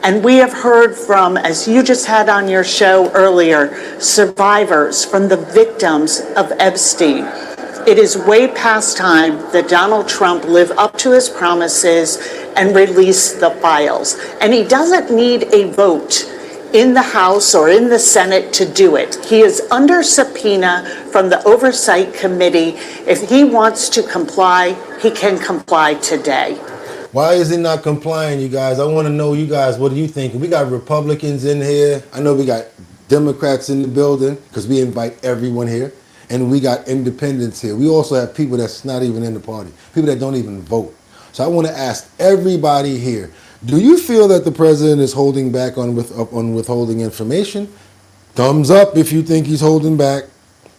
Speaker 10: And we have heard from, as you just had on your show earlier, survivors from the victims of Epstein. It is way past time that Donald Trump live up to his promises and release the files. And he doesn't need a vote in the House or in the Senate to do it. He is under subpoena from the Oversight Committee. If he wants to comply, he can comply today.
Speaker 1: Why is he not complying, you guys? I want to know, you guys, what do you think? We got Republicans in here. I know we got Democrats in the building because we invite everyone here. And we got independents here. We also have people that's not even in the party, people that don't even vote. So I want to ask everybody here, do you feel that the president is holding back on withholding information? Thumbs up if you think he's holding back.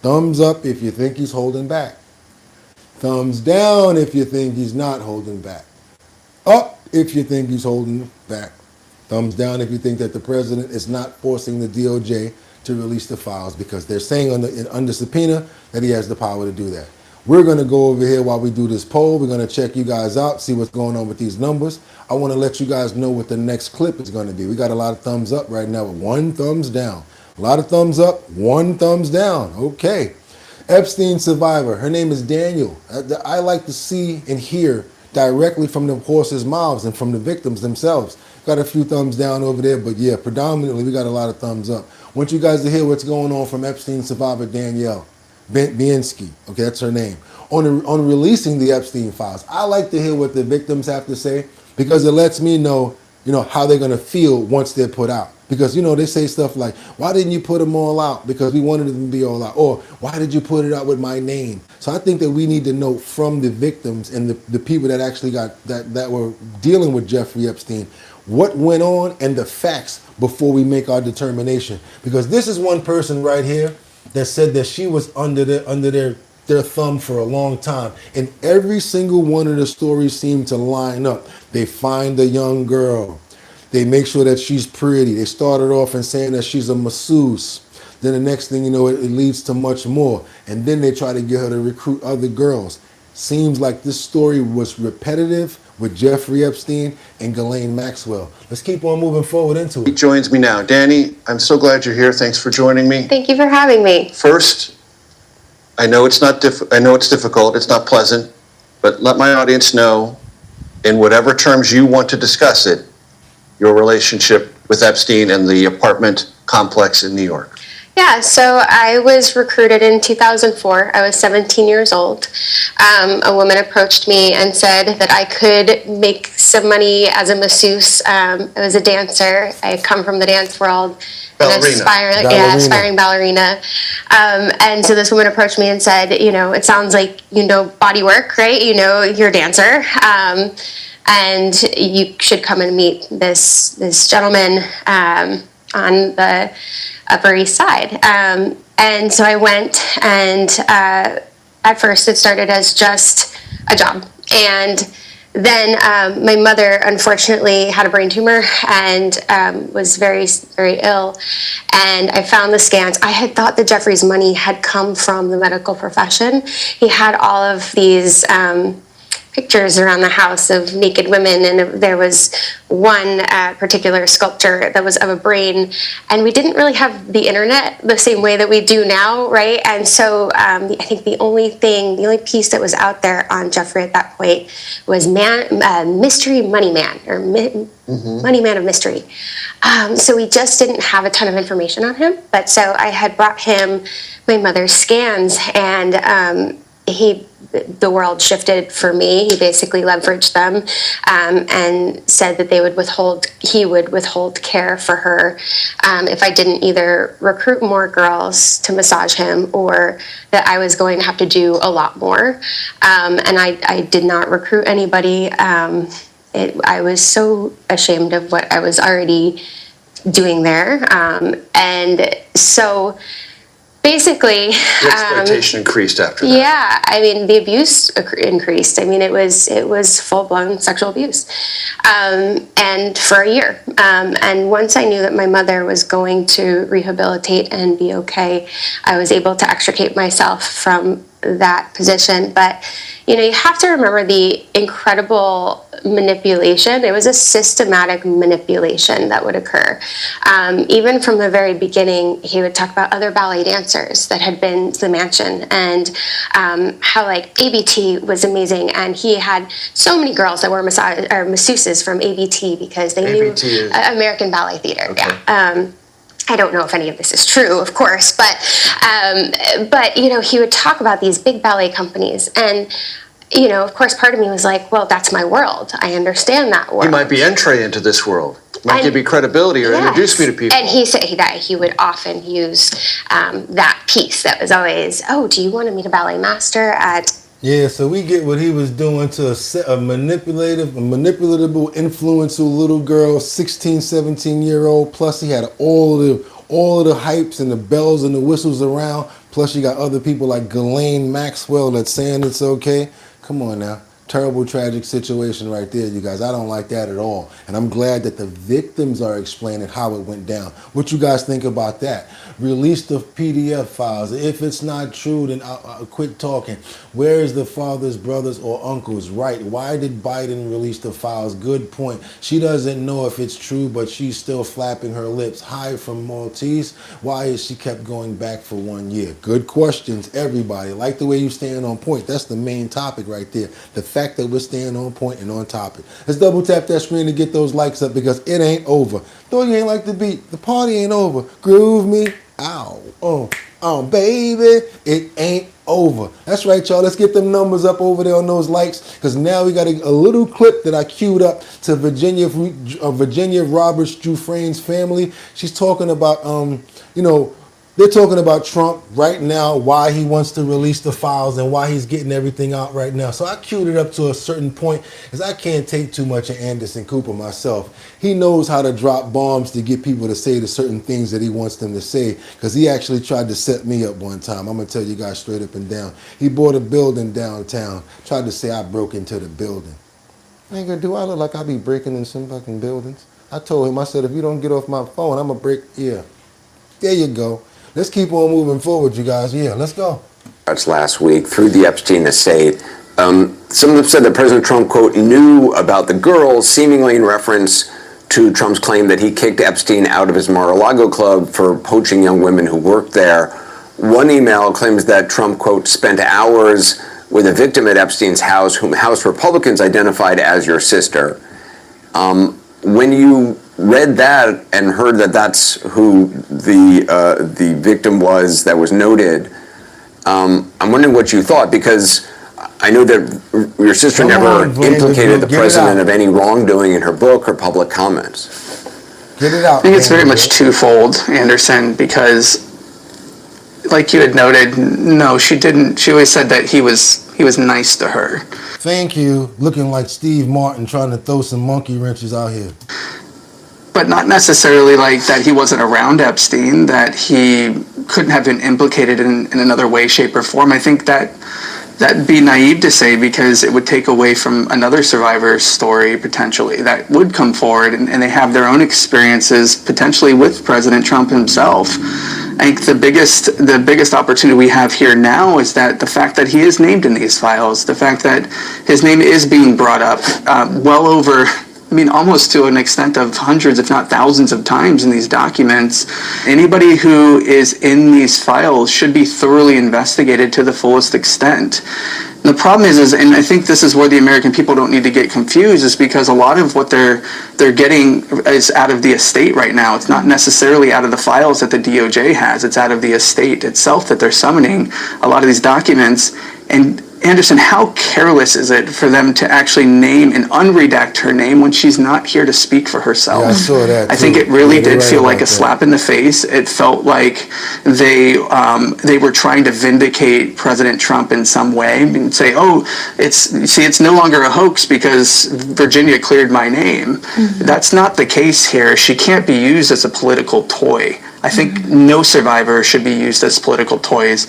Speaker 1: Thumbs up if you think he's holding back. Thumbs down if you think he's not holding back. Up if you think he's holding back. Thumbs down if you think that the president is not forcing the DOJ to release the files, because they're saying under subpoena that he has the power to do that. We're going to go over here while we do this poll. We're going to check you guys out, see what's going on with these numbers. I want to let you guys know what the next clip is going to be. We got a lot of thumbs up right now with 1 thumbs down. A lot of thumbs up, 1 thumbs down. Okay. Epstein survivor. Her name is Daniel. I like to see and hear directly from the horses' mouths and from the victims themselves. Got a few thumbs down over there, but yeah, predominantly we got a lot of thumbs up. I want you guys to hear what's going on from Epstein survivor Danielle Biensky. Okay, that's her name. On releasing the Epstein files. I like to hear what the victims have to say, because it lets me know, how they're going to feel once they're put out. Because, they say stuff like, why didn't you put them all out? Because we wanted them to be all out. Or, why did you put it out with my name? So I think that we need to know from the victims and the people that actually that were dealing with Jeffrey Epstein, what went on and the facts before we make our determination. Because this is one person right here that said that she was under their thumb for a long time. And every single one of the stories seem to line up. They find a young girl. They make sure that she's pretty. They started off in saying that she's a masseuse. Then the next thing you know, it leads to much more. And then they try to get her to recruit other girls. Seems like this story was repetitive with Jeffrey Epstein and Ghislaine Maxwell. Let's keep on moving forward into it.
Speaker 8: He joins me now. Danny, I'm so glad you're here. Thanks for joining me.
Speaker 7: Thank you for having me.
Speaker 8: First, I know it's difficult, it's not pleasant, but let my audience know, in whatever terms you want to discuss it, your relationship with Epstein and the apartment complex in New York.
Speaker 7: Yeah, so I was recruited in 2004. I was 17 years old. A woman approached me and said that I could make some money as a masseuse. I was a dancer. I come from the dance world. Aspiring ballerina. And so this woman approached me and said, it sounds like body work, right? You're a dancer. And you should come and meet this gentleman on the Upper East Side. And so I went, and at first it started as just a job. And then my mother, unfortunately, had a brain tumor and was very, very ill. And I found the scans. I had thought that Jeffrey's money had come from the medical profession. He had all of these pictures around the house of naked women, and there was one particular sculpture that was of a brain, and we didn't really have the internet the same way that we do now, right? And so I think the only piece that was out there on Jeffrey at that point was Mystery Money Man, or Money Man of Mystery. So we just didn't have a ton of information on him, but so I had brought him my mother's scans, and the world shifted for me. He basically leveraged them and said that he would withhold care for her if I didn't either recruit more girls to massage him, or that I was going to have to do a lot more. And I did not recruit anybody. I was so ashamed of what I was already doing there. And so basically,
Speaker 8: the exploitation increased after that.
Speaker 7: Yeah, I mean, the abuse increased. I mean, it was full-blown sexual abuse, and for a year. And once I knew that my mother was going to rehabilitate and be okay, I was able to extricate myself from that position. But you have to remember the incredible manipulation. It was a systematic manipulation that would occur. Even from the very beginning, he would talk about other ballet dancers that had been to the mansion, and how ABT was amazing, and he had so many girls that were masseuses from ABT because they knew American Ballet Theater. Okay. Yeah.
Speaker 12: I don't know if any of this is true, of course, but you know, he would talk about these big ballet companies, and you know, of course, part of me was like, well, that's my world. I understand that world.
Speaker 8: You might be entree into this world. Might give me credibility or introduce me to people.
Speaker 12: And he said that he would often use that piece that was always, oh, do you want to meet a ballet master at...
Speaker 1: Yeah, so we get what he was doing to a manipulative, influential little girl, 16, 17-year-old. Plus, he had all of the hypes and the bells and the whistles around. Plus, you got other people like Ghislaine Maxwell that's saying it's okay. Come on now. Terrible, tragic situation right there, you guys. I don't like that at all. And I'm glad that the victims are explaining how it went down. What you guys think about that? Release the PDF files. If it's not true, then quit talking. Where is the father's brothers or uncles? Right. Why did Biden release the files? Good point. She doesn't know if it's true, but she's still flapping her lips. Hi from Maltese. Why is she kept going back for 1 year? Good questions, everybody. Like the way you stand on point. That's the main topic right there. The fact that we're staying on point and on topic. Let's double tap that screen to get those likes up because it ain't over. Though you ain't like the beat, the party ain't over. Groove me. Ow. Baby. It ain't over. That's right, y'all. Let's get them numbers up over there on those likes because now we got a little clip that I queued up to Virginia Roberts Dufresne's family. She's talking about, you know, they're talking about Trump right now, why he wants to release the files and why he's getting everything out right now. So I queued it up to a certain point because I can't take too much of Anderson Cooper myself. He knows how to drop bombs to get people to say the certain things that he wants them to say because he actually tried to set me up one time. I'm going to tell you guys straight up and down. He bought a building downtown, tried to say I broke into the building. Nigga, do I look like I be breaking in some fucking buildings? I told him, I said, if you don't get off my phone, I'm going to break. Yeah, there you go. Let's keep on moving forward, you guys. Yeah, let's go.
Speaker 13: Last week through the Epstein estate. Some of them said that President Trump, quote, knew about the girls, seemingly in reference to Trump's claim that he kicked Epstein out of his Mar-a-Lago club for poaching young women who worked there. One email claims that Trump, quote, spent hours with a victim at Epstein's house, whom House Republicans identified as your sister. When you read that and heard that that's who the victim was that was noted, I'm wondering what you thought, because I know that your sister never implicated the president of any wrongdoing in her book or public comments.
Speaker 1: Get it out.
Speaker 23: I think it's very much twofold, Anderson, because like you had noted, no, she didn't. She always said that he was nice to her.
Speaker 1: Thank you. Looking like Steve Martin trying to throw some monkey wrenches out here.
Speaker 23: But not necessarily like that he wasn't around Epstein, that he couldn't have been implicated in another way, shape, or form. I think that'd be naive to say, because it would take away from another survivor's story potentially that would come forward, and they have their own experiences potentially with President Trump himself. I think the biggest opportunity we have here now is that the fact that he is named in these files, the fact that his name is being brought up well over, I mean, almost to an extent of hundreds, if not thousands of times in these documents. Anybody who is in these files should be thoroughly investigated to the fullest extent. The problem is, and I think this is where the American people don't need to get confused, is because a lot of what they're getting is out of the estate right now. It's not necessarily out of the files that the DOJ has. It's out of the estate itself that they're summoning a lot of these documents. And Anderson, how careless is it for them to actually name and unredact her name when she's not here to speak for herself?
Speaker 1: Yeah, I saw that.
Speaker 23: I think it really did feel like a slap in the face. It felt like they were trying to vindicate President Trump in some way and say, "Oh, it's no longer a hoax because Virginia cleared my name." Mm-hmm. That's not the case here. She can't be used as a political toy. I think no survivor should be used as political toys.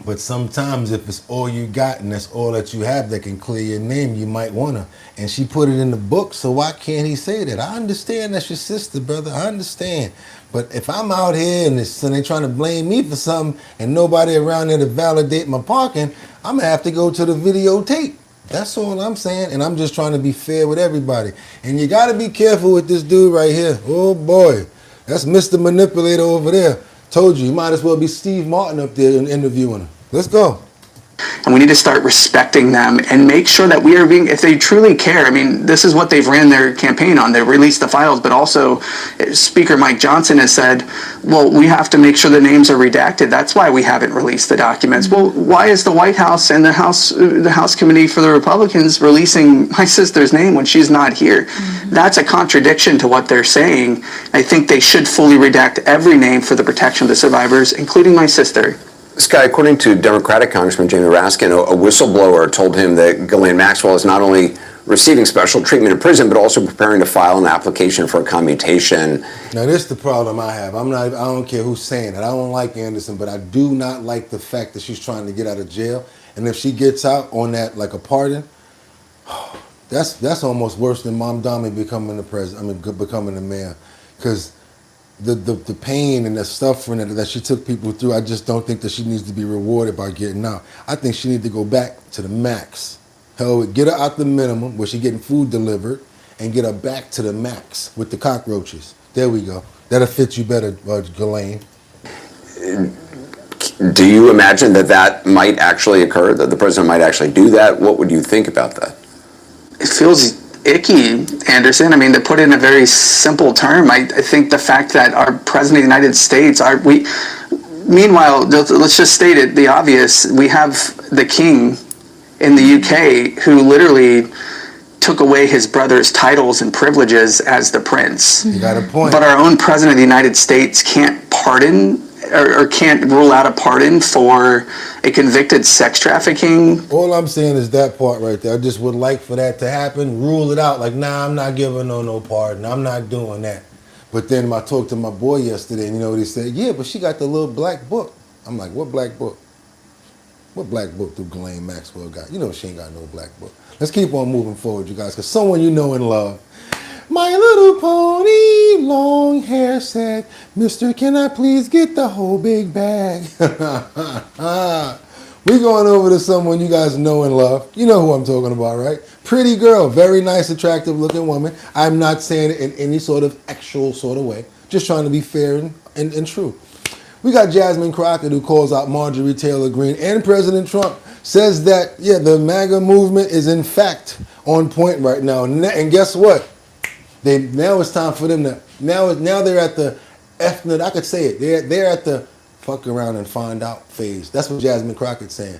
Speaker 1: But sometimes if it's all you got and that's all that you have that can clear your name, you might want to. And she put it in the book, so why can't he say that? I understand that's your sister, brother. I understand. But if I'm out here and they're trying to blame me for something and nobody around there to validate my parking, I'm going to have to go to the videotape. That's all I'm saying. And I'm just trying to be fair with everybody. And you got to be careful with this dude right here. Oh, boy. That's Mr. Manipulator over there. Told you might as well be Steve Martin up there and interviewing him. Let's go.
Speaker 23: And we need to start respecting them and make sure that we are being, if they truly care, I mean, this is what they've ran their campaign on. They released the files, but also Speaker Mike Johnson has said, well, we have to make sure the names are redacted. That's why we haven't released the documents. Well, why is the White House and the House Committee for the Republicans releasing my sister's name when she's not here? That's a contradiction to what they're saying. I think they should fully redact every name for the protection of the survivors, including my sister.
Speaker 13: Sky, according to Democratic Congressman Jamie Raskin, a whistleblower told him that Ghislaine Maxwell is not only receiving special treatment in prison, but also preparing to file an application for a commutation.
Speaker 1: Now, this is the problem I have. I don't care who's saying it. I don't like Anderson, but I do not like the fact that she's trying to get out of jail. And if she gets out on that, like a pardon, that's almost worse than Mom Dami becoming the president. Becoming the mayor, because the pain and the suffering that she took people through, I just don't think that she needs to be rewarded by getting out. I think she needs to go back to the max. Hell, get her out the minimum where she's getting food delivered and get her back to the max with the cockroaches. There we go. That'll fit you better, Ghislaine.
Speaker 13: Do you imagine that might actually occur, that the president might actually do that? What would you think about that?
Speaker 23: It feels icky, Anderson. I mean, to put it in a very simple term, I think the fact that our president of the United States, meanwhile, let's just state it, the obvious, we have the king in the UK who literally took away his brother's titles and privileges as the prince.
Speaker 1: You got a point.
Speaker 23: But our own president of the United States can't pardon or can't rule out a pardon for a convicted sex trafficking.
Speaker 1: All I'm saying is that part right there. I just would like for that to happen. Rule it out. Like, nah, I'm not giving no pardon. I'm not doing that. But then I talked to my boy yesterday, and you know what he said? Yeah, but she got the little black book. I'm like, what black book? What black book do Ghislaine Maxwell got? You know she ain't got no black book. Let's keep on moving forward, you guys, because someone you know and love. My Little Pony, long hair said, Mister, can I please get the whole big bag? We're going over to someone you guys know and love. You know who I'm talking about, right? Pretty girl, very nice, attractive looking woman. I'm not saying it in any sort of actual sort of way. Just trying to be fair and true. We got Jasmine Crockett, who calls out Marjorie Taylor Greene and President Trump, says that, yeah, the MAGA movement is in fact on point right now. And guess what? Now it's time for them to, now they're at the ethnic, I could say it, they're at the fuck around and find out phase. That's what Jasmine Crockett's saying.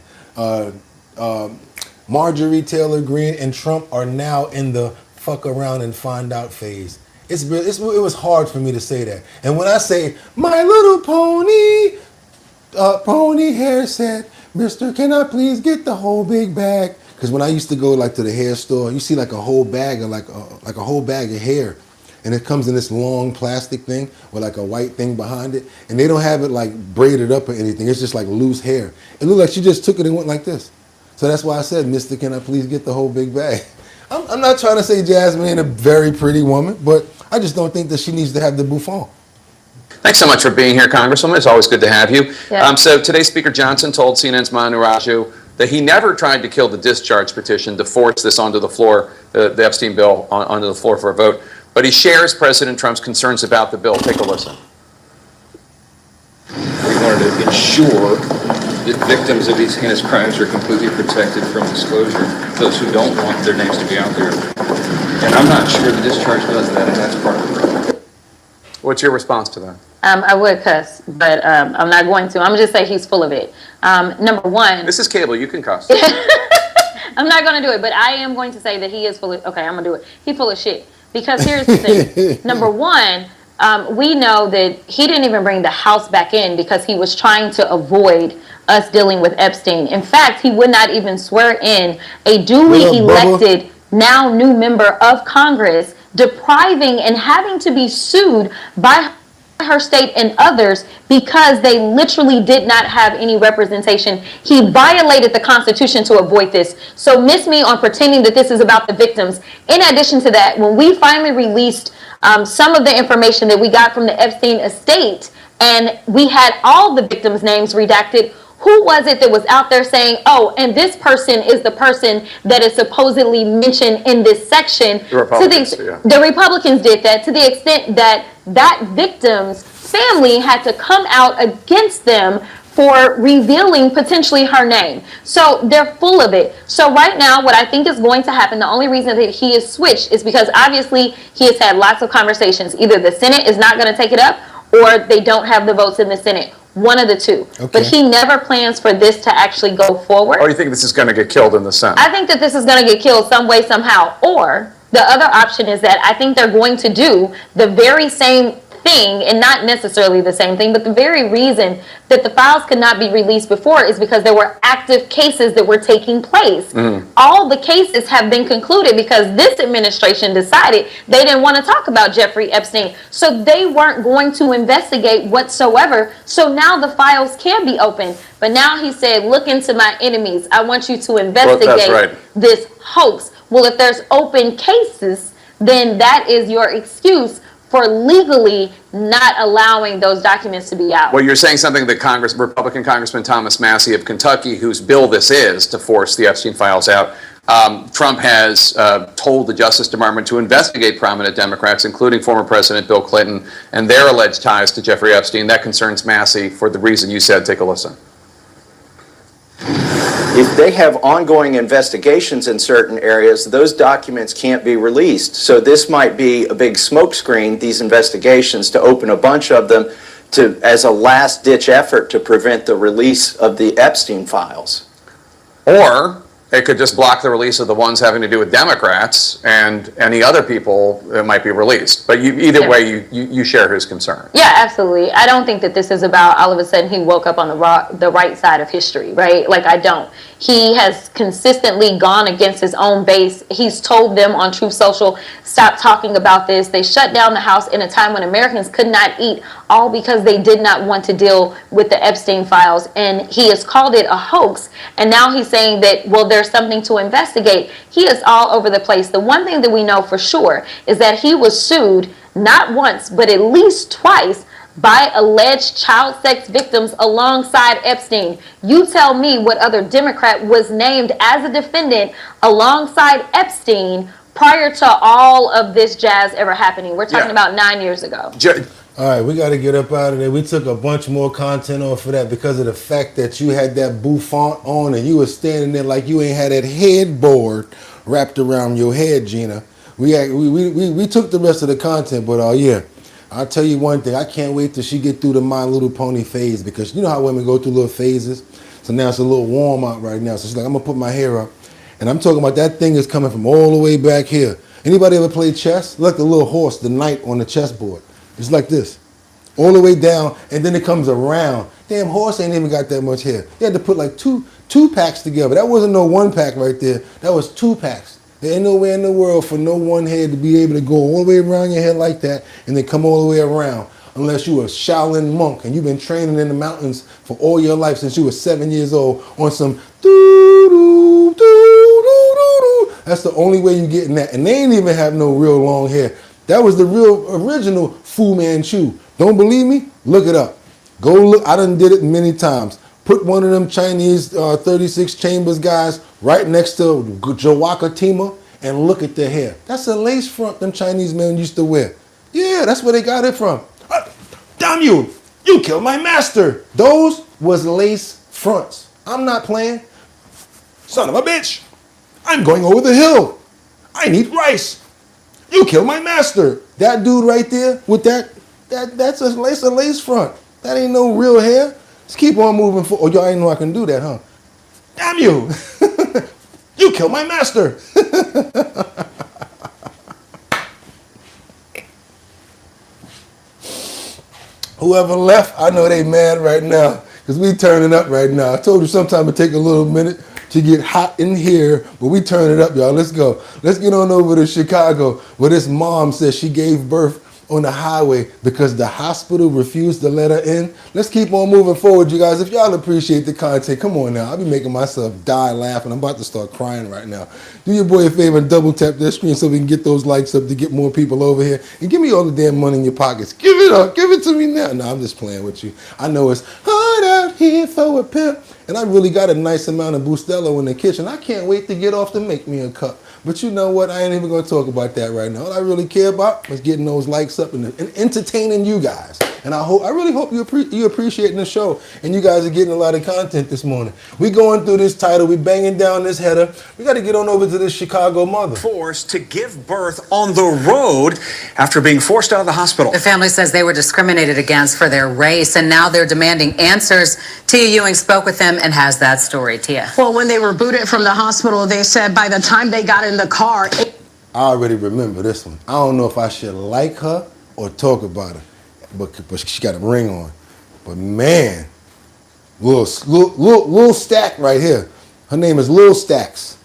Speaker 1: Marjorie Taylor Greene and Trump are now in the fuck around and find out phase. It was hard for me to say that. And when I say, my little pony, pony hair said, Mister, can I please get the whole big bag? Because when I used to go like to the hair store, you see like a whole bag of like a whole bag of hair, and it comes in this long plastic thing with like a white thing behind it, and they don't have it like braided up or anything. It's just like loose hair. It looked like she just took it and went like this. So that's why I said, Mister, can I please get the whole big bag? I'm not trying to say Jasmine ain't a very pretty woman, but I just don't think that she needs to have the bouffant.
Speaker 14: Thanks so much for being here, Congresswoman. It's always good to have you.
Speaker 21: Yeah.
Speaker 14: So today, Speaker Johnson told CNN's Manu Raju that he never tried to kill the discharge petition to force this onto the floor, the Epstein bill, onto the floor for a vote. But he shares President Trump's concerns about the bill. Take a listen.
Speaker 15: We wanted to ensure that victims of these heinous crimes are completely protected from disclosure, those who don't want their names to be out there. And I'm not sure the discharge does that, and that's part of the problem.
Speaker 14: What's your response to that?
Speaker 16: I would cuss, but I'm not going to. I'm going to just say he's full of it. Number one.
Speaker 14: This is cable. You can cuss.
Speaker 16: I'm not going to do it, but I am going to say that he is full of, okay, I'm going to do it. He's full of shit. Because here's the thing. Number one, we know that he didn't even bring the House back in because he was trying to avoid us dealing with Epstein. In fact, he would not even swear in a duly elected, now new member of Congress, depriving and having to be sued by her state and others because they literally did not have any representation. He violated the Constitution to avoid this. So miss me on pretending that this is about the victims. In addition to that, when we finally released some of the information that we got from the Epstein estate, and we had all the victims' names redacted, who was it that was out there saying, oh, and this person is the person that is supposedly mentioned in this section?
Speaker 14: The Republicans,
Speaker 16: The Republicans did that to the extent that that victim's family had to come out against them for revealing potentially her name. So they're full of it. So right now, what I think is going to happen, the only reason that he is switched is because obviously he has had lots of conversations. Either the Senate is not going to take it up or they don't have the votes in the Senate. One of the two.
Speaker 1: Okay.
Speaker 16: But he never plans for this to actually go forward.
Speaker 14: Or you think this is going to get killed in the Senate?
Speaker 16: I think that this is going to get killed some way, somehow. Or the other option is that I think they're going to do the very same thing, and not necessarily the same thing, but the very reason that the files could not be released before is because there were active cases that were taking place. All the cases have been concluded because this administration decided they didn't want to talk about Jeffrey Epstein. So they weren't going to investigate whatsoever. So now the files can be opened. But now he said, look into my enemies. I want you to investigate this hoax. Well, if there's open cases, then that is your excuse for legally not allowing those documents to be out.
Speaker 14: Well, you're saying something that Republican Congressman Thomas Massie of Kentucky, whose bill this is to force the Epstein files out, Trump has told the Justice Department to investigate prominent Democrats, including former President Bill Clinton, and their alleged ties to Jeffrey Epstein. That concerns Massie for the reason you said. Take a listen.
Speaker 17: If they have ongoing investigations in certain areas, those documents can't be released. So this might be a big smokescreen, these investigations, to open a bunch of them as a last-ditch effort to prevent the release of the Epstein files.
Speaker 14: Or it could just block the release of the ones having to do with Democrats, and any other people that might be released. But either way, you share his concern.
Speaker 16: Yeah, absolutely. I don't think that this is about all of a sudden he woke up on the right side of history, right? Like, I don't. He has consistently gone against his own base. He's told them on Truth Social, stop talking about this. They shut down the House in a time when Americans could not eat, all because they did not want to deal with the Epstein files. And he has called it a hoax. And now he's saying that, well, there's something to investigate. He is all over the place. The one thing that we know for sure is that he was sued not once, but at least twice by alleged child sex victims alongside Epstein. You tell me what other Democrat was named as a defendant alongside Epstein prior to all of this jazz ever happening. We're talking about 9 years ago.
Speaker 1: All right, we got to get up out of there. We took a bunch more content off of that because of the fact that you had that bouffant on and you were standing there like you ain't had that headboard wrapped around your head, Gina. We took the rest of the content, but yeah, I'll tell you one thing. I can't wait till she get through the My Little Pony phase, because you know how women go through little phases. So now it's a little warm out right now. So she's like, I'm going to put my hair up. And I'm talking about that thing is coming from all the way back here. Anybody ever play chess? Look, the little horse, the knight on the chessboard. It's like this, all the way down, and then it comes around. Damn, horse ain't even got that much hair. They had to put like two packs together. That wasn't no one pack right there. That was 2 packs. There ain't no way in the world for no one head to be able to go all the way around your head like that and then come all the way around, unless you were a Shaolin monk and you've been training in the mountains for all your life since you were 7 years old on some doo-doo, doo-doo-doo-doo. That's the only way you getting that. And they ain't even have no real long hair. That was the real original Fu Manchu. Don't believe me? Look it up. Go look. I done did it many times. Put one of them Chinese 36 chambers guys right next to Jawaka Tima and look at their hair. That's a lace front them Chinese men used to wear. Yeah, that's where they got it from. Damn you! You killed my master. Those was lace fronts. I'm not playing. Son of a bitch. I'm going over the hill. I need rice. You killed my master. That dude right there with that's a lace front. That ain't no real hair. Let's keep on moving forward. Oh, y'all ain't know I can do that, huh? Damn you. You killed my master. Whoever left, I know they mad right now because we turning up right now. I told you sometimes it take a little minute to get hot in here, but we turn it up, y'all. Let's go. Let's get on over to Chicago, where this mom says she gave birth on the highway because the hospital refused to let her in. Let's keep on moving forward, you guys. If y'all appreciate the content, come on now. I'll be making myself die laughing. I'm about to start crying right now. Do your boy a favor and double tap that screen so we can get those likes up to get more people over here. And give me all the damn money in your pockets. Give it up. Give it to me now. No, I'm just playing with you. I know it's hard out here for a pimp. And I really got a nice amount of Bustelo in the kitchen. I can't wait to get off to make me a cup. But you know what? I ain't even going to talk about that right now. All I really care about is getting those likes up and entertaining you guys. And I really hope you appreciating the show, and you guys are getting a lot of content this morning. We going through this title, we banging down this header. We got to get on over to this Chicago mother.
Speaker 18: Forced to give birth on the road after being forced out of the hospital.
Speaker 19: The family says they were discriminated against for their race, and now they're demanding answers. Tia Ewing spoke with them and has that story. Tia.
Speaker 20: Well, when they were booted from the hospital, they said by the time they got in the car.
Speaker 1: I already remember this one. I don't know if I should like her or talk about her, but she got a ring on. But man, Lil Stack right here. Her name is Lil Stacks.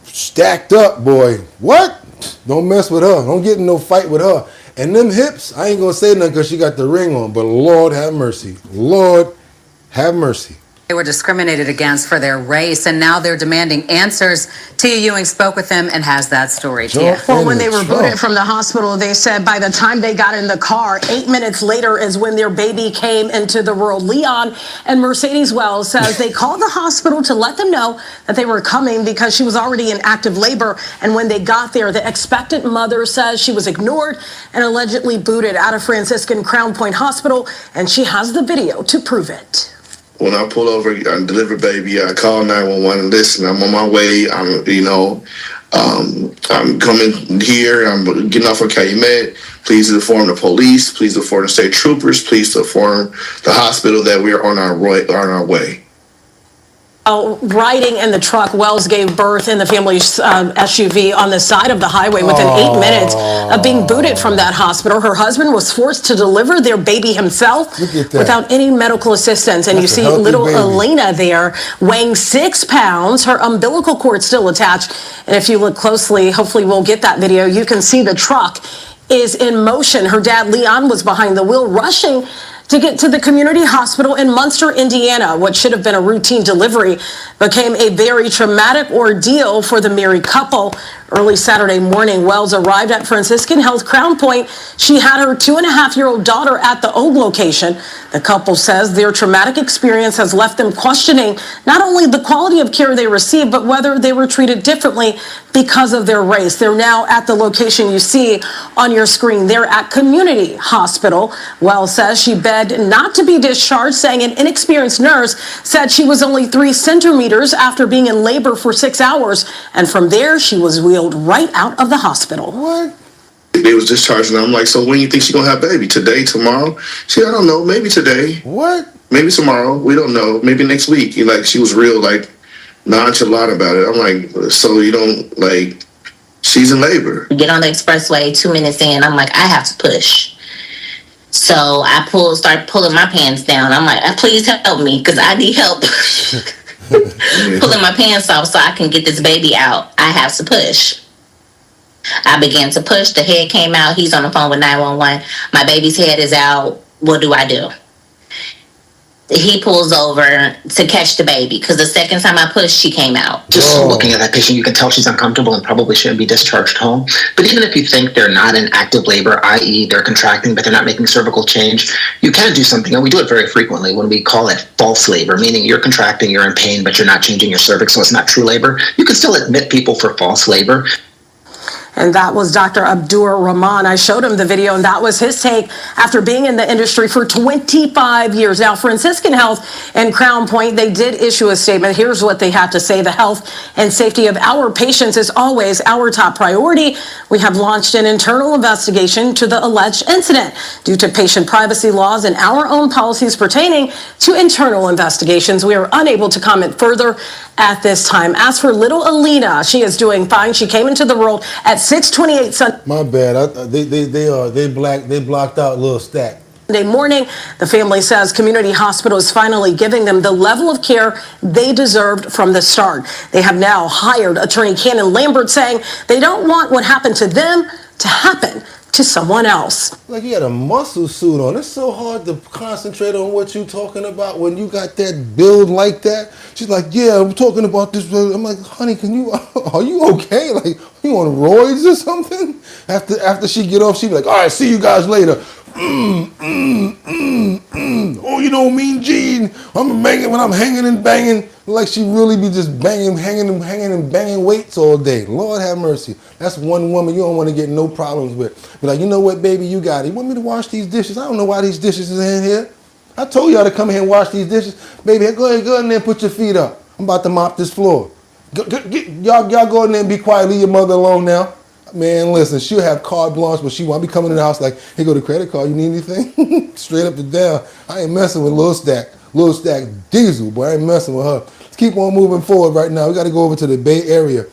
Speaker 1: Stacked up, boy. What? Don't mess with her. Don't get in no fight with her. And them hips, I ain't gonna say nothing because she got the ring on, but Lord have mercy. Lord have mercy.
Speaker 19: They were discriminated against for their race, and now they're demanding answers. Tia Ewing spoke with them and has that story. Tia.
Speaker 20: Well, when they were booted from the hospital, they said by the time they got in the car, 8 minutes later is when their baby came into the world. Leon and Mercedes Wells says they called the hospital to let them know that they were coming because she was already in active labor. And when they got there, the expectant mother says she was ignored and allegedly booted out of Franciscan Crown Point Hospital, and she has the video to prove it.
Speaker 24: When I pull over and deliver baby, I call 911 and listen, I'm on my way. I'm coming here. I'm getting off of Calumet. Please inform the police. Please inform the state troopers. Please inform the hospital that we are on our way.
Speaker 20: Riding in the truck, Wells gave birth in the family's SUV on the side of the highway within 8 minutes of being booted from that hospital. Her husband was forced to deliver their baby himself without any medical assistance. And you see little Elena there weighing 6 pounds, her umbilical cord still attached. And if you look closely, hopefully we'll get that video, you can see the truck is in motion. Her dad, Leon, was behind the wheel rushing to get to the community hospital in Munster, Indiana. What should have been a routine delivery became a very traumatic ordeal for the married couple. Early Saturday morning, Wells arrived at Franciscan Health Crown Point. She had her 2.5-year-old daughter at the old location. The couple says their traumatic experience has left them questioning not only the quality of care they received, but whether they were treated differently because of their race. They're now at the location you see on your screen. They're at Community Hospital. Wells says she begged not to be discharged, saying an inexperienced nurse said she was only 3 centimeters after being in labor for 6 hours. And from there, she was wheeled right out of the hospital.
Speaker 24: What? They was discharging. I'm like, so when you think she's gonna have baby? Today, tomorrow? I don't know. Maybe today.
Speaker 1: What?
Speaker 24: Maybe tomorrow. We don't know. Maybe next week. She was real nonchalant about it. I'm like, so you don't she's in labor.
Speaker 25: Get on the expressway, 2 minutes in, I'm like, I have to push. So I start pulling my pants down. I'm like, please help me, because I need help. Pulling my pants off so I can get this baby out. I have to push. I began to push. The head came out. He's on the phone with 911. My baby's head is out. What do I do? He pulls over to catch the baby because the second time I pushed, she came out.
Speaker 26: Just looking at that patient, you can tell she's uncomfortable and probably shouldn't be discharged home. But even if you think they're not in active labor, i.e. they're contracting, but they're not making cervical change, you can do something, and we do it very frequently when we call it false labor, meaning you're contracting, you're in pain, but you're not changing your cervix, so it's not true labor. You can still admit people for false labor.
Speaker 20: And that was Dr. Abdur Rahman. I showed him the video, and that was his take after being in the industry for 25 years. Now, Franciscan Health and Crown Point, they did issue a statement. Here's what they have to say. The health and safety of our patients is always our top priority. We have launched an internal investigation to the alleged incident. Due to patient privacy laws and our own policies pertaining to internal investigations, we are unable to comment further at this time. As for little Alina, she is doing fine. She came into the world at 6:28 Sunday.
Speaker 1: My bad. They blocked out Lil Stack.
Speaker 20: Sunday morning, the family says Community Hospital is finally giving them the level of care they deserved from the start. They have now hired attorney Cannon Lambert, saying they don't want what happened to them to happen to someone else.
Speaker 1: Like he had a muscle suit on. It's so hard to concentrate on what you're talking about when you got that build like that. She's like, yeah, I'm talking about this. I'm like, honey, are you okay? Like, you on roids or something? After she get off, she be like, all right, see you guys later. Oh, you know Mean Gene. I'm banging when I'm hanging and banging. Like she really be just banging, hanging and banging weights all day. Lord have mercy. That's one woman you don't want to get no problems with. Be like, you know what, baby, you got it. You want me to wash these dishes? I don't know why these dishes is in here. I told y'all to come here and wash these dishes. Baby, go ahead in there and put your feet up. I'm about to mop this floor. Y'all go in there and be quiet. Leave your mother alone now. Man, listen, she'll have carte blanche, but she won't be coming in the house like, here go the credit card. You need anything? Straight up and down. I ain't messing with Lil Stack Diesel, boy. I ain't messing with her. Let's keep on moving forward right now. We got to go over to the Bay Area.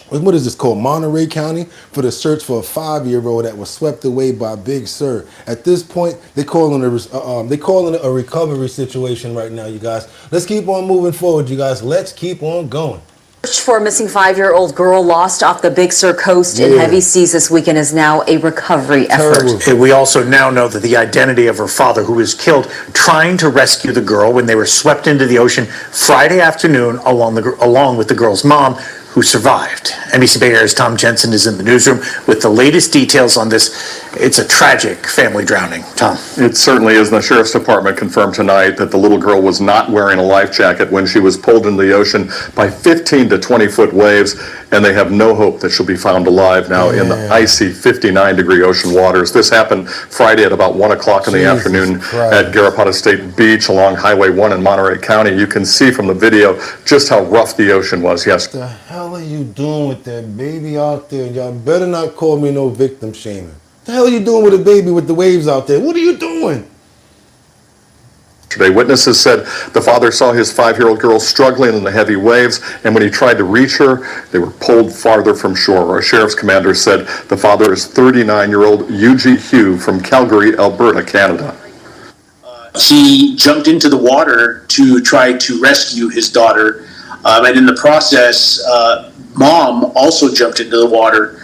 Speaker 1: What is this called? Monterey County for the search for a 5-year-old that was swept away by Big Sur. At this point, they calling it a recovery situation right now, you guys. Let's keep on moving forward, you guys. Let's keep on going.
Speaker 4: Search for a missing 5-year-old girl lost off the Big Sur coast in heavy seas this weekend is now a recovery effort.
Speaker 18: We also now know that the identity of her father, who was killed trying to rescue the girl when they were swept into the ocean Friday afternoon along with the girl's mom, who survived. NBC Bay Area's Tom Jensen is in the newsroom with the latest details on this. It's a tragic family drowning. Tom.
Speaker 2: It certainly is. The Sheriff's Department confirmed tonight that the little girl was not wearing a life jacket when she was pulled into the ocean by 15 to 20-foot waves, and they have no hope that she'll be found alive now in the icy 59-degree ocean waters. This happened Friday at about 1 o'clock in the afternoon at Garrapatta State Beach along Highway 1 in Monterey County. You can see from the video just how rough the ocean was. Yes.
Speaker 1: What the hell are you doing with that baby out there? Y'all better not call me no victim shaming. What the hell are you doing with a baby with the waves out there? What are you doing?
Speaker 2: Today, witnesses said the father saw his 5-year-old girl struggling in the heavy waves, and when he tried to reach her, they were pulled farther from shore. A sheriff's commander said the father is 39-year-old Eugene Hugh from Calgary, Alberta, Canada.
Speaker 3: He jumped into the water to try to rescue his daughter, and in the process, mom also jumped into the water.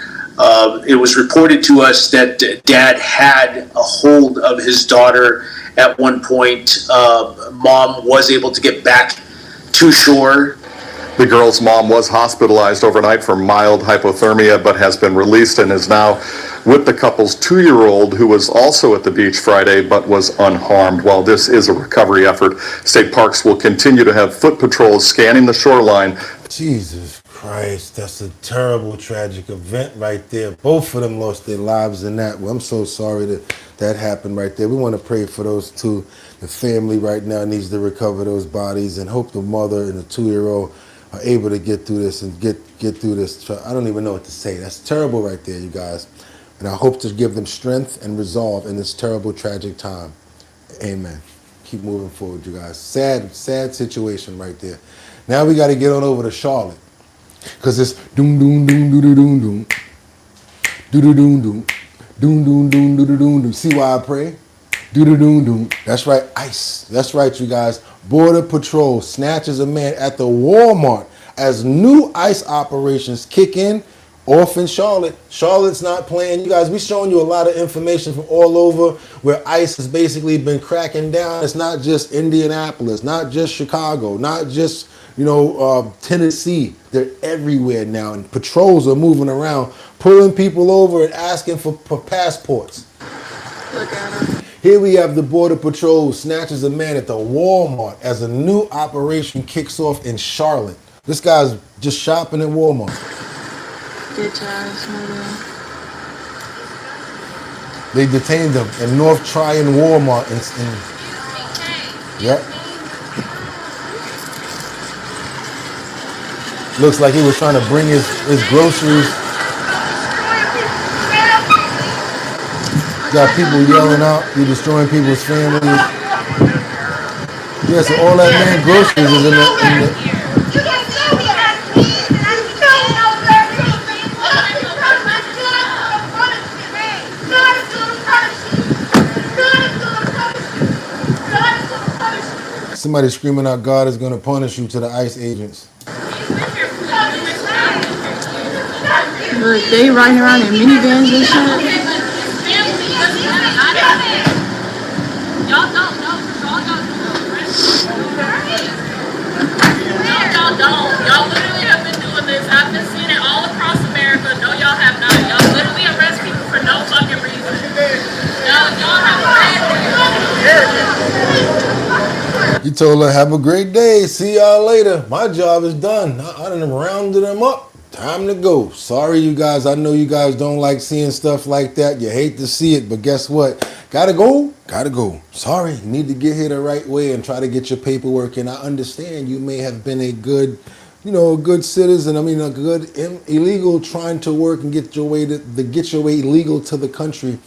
Speaker 3: It was reported to us that dad had a hold of his daughter at one point. Mom was able to get back to shore.
Speaker 2: The girl's mom was hospitalized overnight for mild hypothermia, but has been released and is now with the couple's 2-year-old, who was also at the beach Friday but was unharmed. While this is a recovery effort, state parks will continue to have foot patrols scanning the shoreline.
Speaker 1: Jesus Christ, that's a terrible, tragic event right there. Both of them lost their lives in that. Well, I'm so sorry that happened right there. We want to pray for those two. The family right now needs to recover those bodies and hope the mother and the 2-year-old are able to get through this and get through this. I don't even know what to say. That's terrible right there, you guys. And I hope to give them strength and resolve in this terrible, tragic time. Amen. Keep moving forward, you guys. Sad situation right there. Now we got to get on over to Charlotte. Because it's doom, doom, doom, doo, doo, doom, doom. Doo, doo, doom, doom. Doom, doom, doom, doo, doo, doom, doom. See why I pray? Doo, doo, doom, doom. That's right, ICE. That's right, you guys. Border Patrol snatches a man at the Walmart as new ICE operations kick in off in Charlotte. Charlotte's not playing. You guys, we're showing you a lot of information from all over where ICE has basically been cracking down. It's not just Indianapolis, not just Chicago, not just, Tennessee. They're everywhere now, and patrols are moving around, pulling people over and asking for passports.
Speaker 21: Look at him.
Speaker 1: Here we have the Border Patrol snatches a man at the Walmart as a new operation kicks off in Charlotte. This guy's just shopping at Walmart.
Speaker 21: Bitch ass nigga.
Speaker 1: They detained him in North Tryon Walmart. Yep. Looks like he was trying to bring his groceries. Got people yelling out. You're destroying people's families. Yeah, so all that man groceries is in the Somebody screaming out, God is going to punish you to the ICE agents.
Speaker 21: Look, they riding around in minivans and shit.
Speaker 5: Y'all don't know. Y'all literally have been doing this. I've been seeing it all across America. No, y'all have not. Y'all literally arrest people for no fucking reason. Y'all
Speaker 1: You told her, have a great day. See y'all later. My job is done. I done rounded them up. Time to go. Sorry, you guys. I know you guys don't like seeing stuff like that. You hate to see it, but guess what? Gotta go. Gotta go. Sorry. You need to get here the right way and try to get your paperwork. And I understand you may have been a good, a good citizen. I mean, a good illegal trying to work and get your way illegal to the country.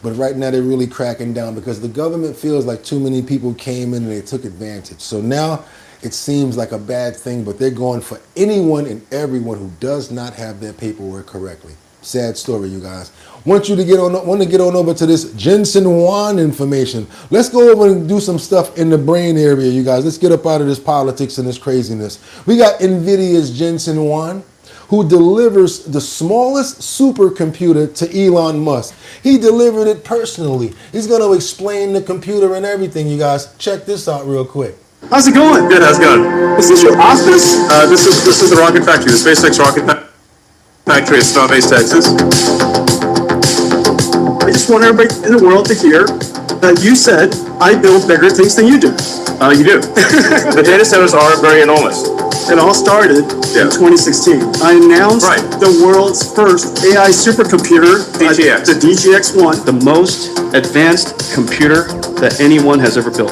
Speaker 1: But right now they're really cracking down because the government feels like too many people came in and they took advantage. So now it seems like a bad thing, but they're going for anyone and everyone who does not have their paperwork correctly. Sad story, you guys. Want to get on over to this Jensen Huang information. Let's go over and do some stuff in the brain area, you guys. Let's get up out of this politics and this craziness. We got NVIDIA's Jensen Huang, who delivers the smallest supercomputer to Elon Musk. He delivered it personally. He's going to explain the computer and everything, you guys. Check this out real quick.
Speaker 6: How's it going? Good, how's it going? Is this your office? This is the rocket factory, the SpaceX rocket factory in Starbase, Texas. I just want everybody in the world to hear that you said I build bigger things than you do. You do. The data centers are very enormous. It all started in 2016. I announced the world's first AI supercomputer, DGX. The DGX-1, the most advanced computer that anyone has ever built.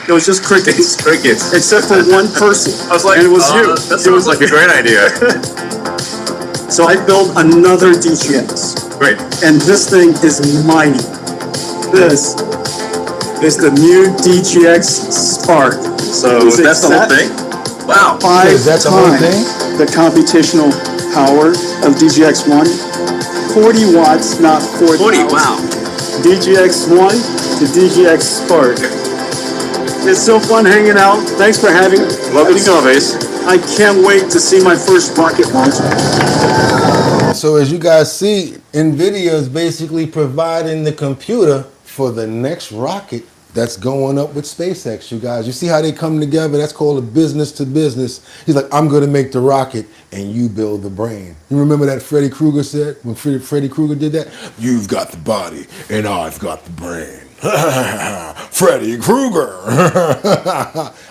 Speaker 6: It was just crickets. Crickets. Except for one person. I was like, and it was you. That sounds like a great idea. So I built another DGX. Great. And this thing is mighty. This is the new DGX Spark. So that's the whole thing? Wow. 5
Speaker 1: Is that the whole thing?
Speaker 6: the computational power of DGX-1. 40 watts, not 40. 40, wow. DGX-1 to DGX Spark. It's so fun hanging out. Thanks for having me. Love it, Starbase. I can't wait to see my first rocket launch.
Speaker 1: So as you guys see, NVIDIA is basically providing the computer for the next rocket that's going up with SpaceX, you guys. You see how they come together? That's called a business to business. He's like, I'm going to make the rocket and you build the brain. You remember that Freddy Krueger said when Freddy Krueger did that? You've got the body and I've got the brain. Freddy Krueger.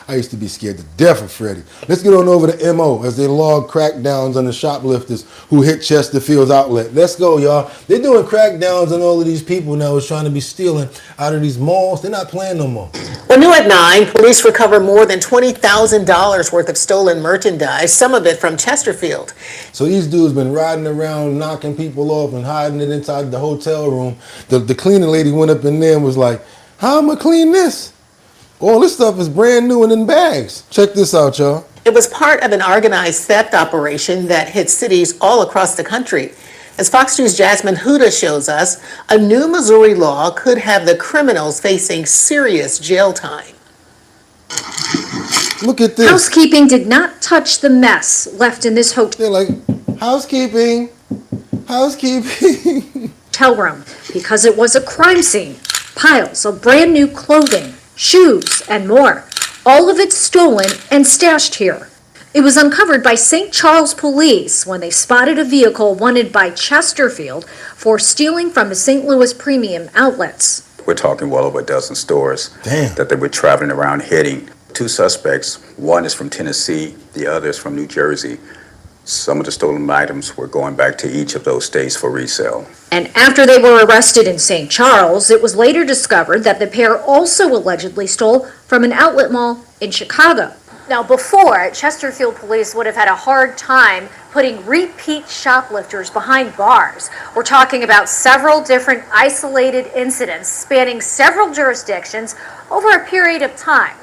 Speaker 1: I used to be scared to death of Freddy. Let's get on over to MO as they log crackdowns on the shoplifters who hit Chesterfield's outlet. Let's go, y'all. They're doing crackdowns on all of these people now who's trying to be stealing out of these malls. They're not playing no more.
Speaker 7: Well, new at 9, police recover more than $20,000 worth of stolen merchandise, some of it from Chesterfield.
Speaker 1: So these dudes been riding around, knocking people off and hiding it inside the hotel room. The cleaning lady went up in there and was like, how am I clean this? All this stuff is brand new and in bags. Check this out, y'all.
Speaker 7: It was part of an organized theft operation that hit cities all across the country. As Fox News' Jasmine Huda shows us, a new Missouri law could have the criminals facing serious jail time.
Speaker 1: Look at this.
Speaker 9: Housekeeping did not touch the mess left in this hotel.
Speaker 1: They're like, housekeeping.
Speaker 9: Hotel room because it was a crime scene. Piles of brand new clothing, shoes, and more. All of it stolen and stashed here. It was uncovered by St. Charles police when they spotted a vehicle wanted by Chesterfield for stealing from the St. Louis premium outlets.
Speaker 10: We're talking well over a dozen stores that they were traveling around hitting. 2 suspects, one is from Tennessee, the other is from New Jersey. Some of the stolen items were going back to each of those states for resale.
Speaker 9: And after they were arrested in St. Charles, it was later discovered that the pair also allegedly stole from an outlet mall in Chicago. Now, before, Chesterfield police would have had a hard time putting repeat shoplifters behind bars. We're talking about several different isolated incidents spanning several jurisdictions over a period of time.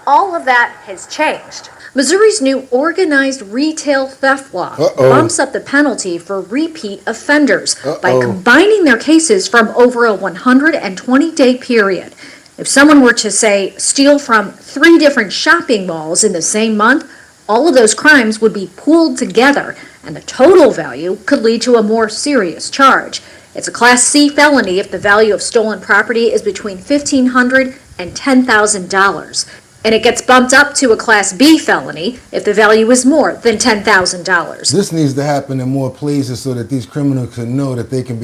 Speaker 9: All of that has changed. Missouri's new organized retail theft law bumps up the penalty for repeat offenders by combining their cases from over a 120-day period. If someone were to, say, steal from 3 different shopping malls in the same month, all of those crimes would be pooled together, and the total value could lead to a more serious charge. It's a Class C felony if the value of stolen property is between $1,500 and $10,000. And it gets bumped up to a Class B felony if the value is more than $10,000.
Speaker 1: This needs to happen in more places so that these criminals can know that they can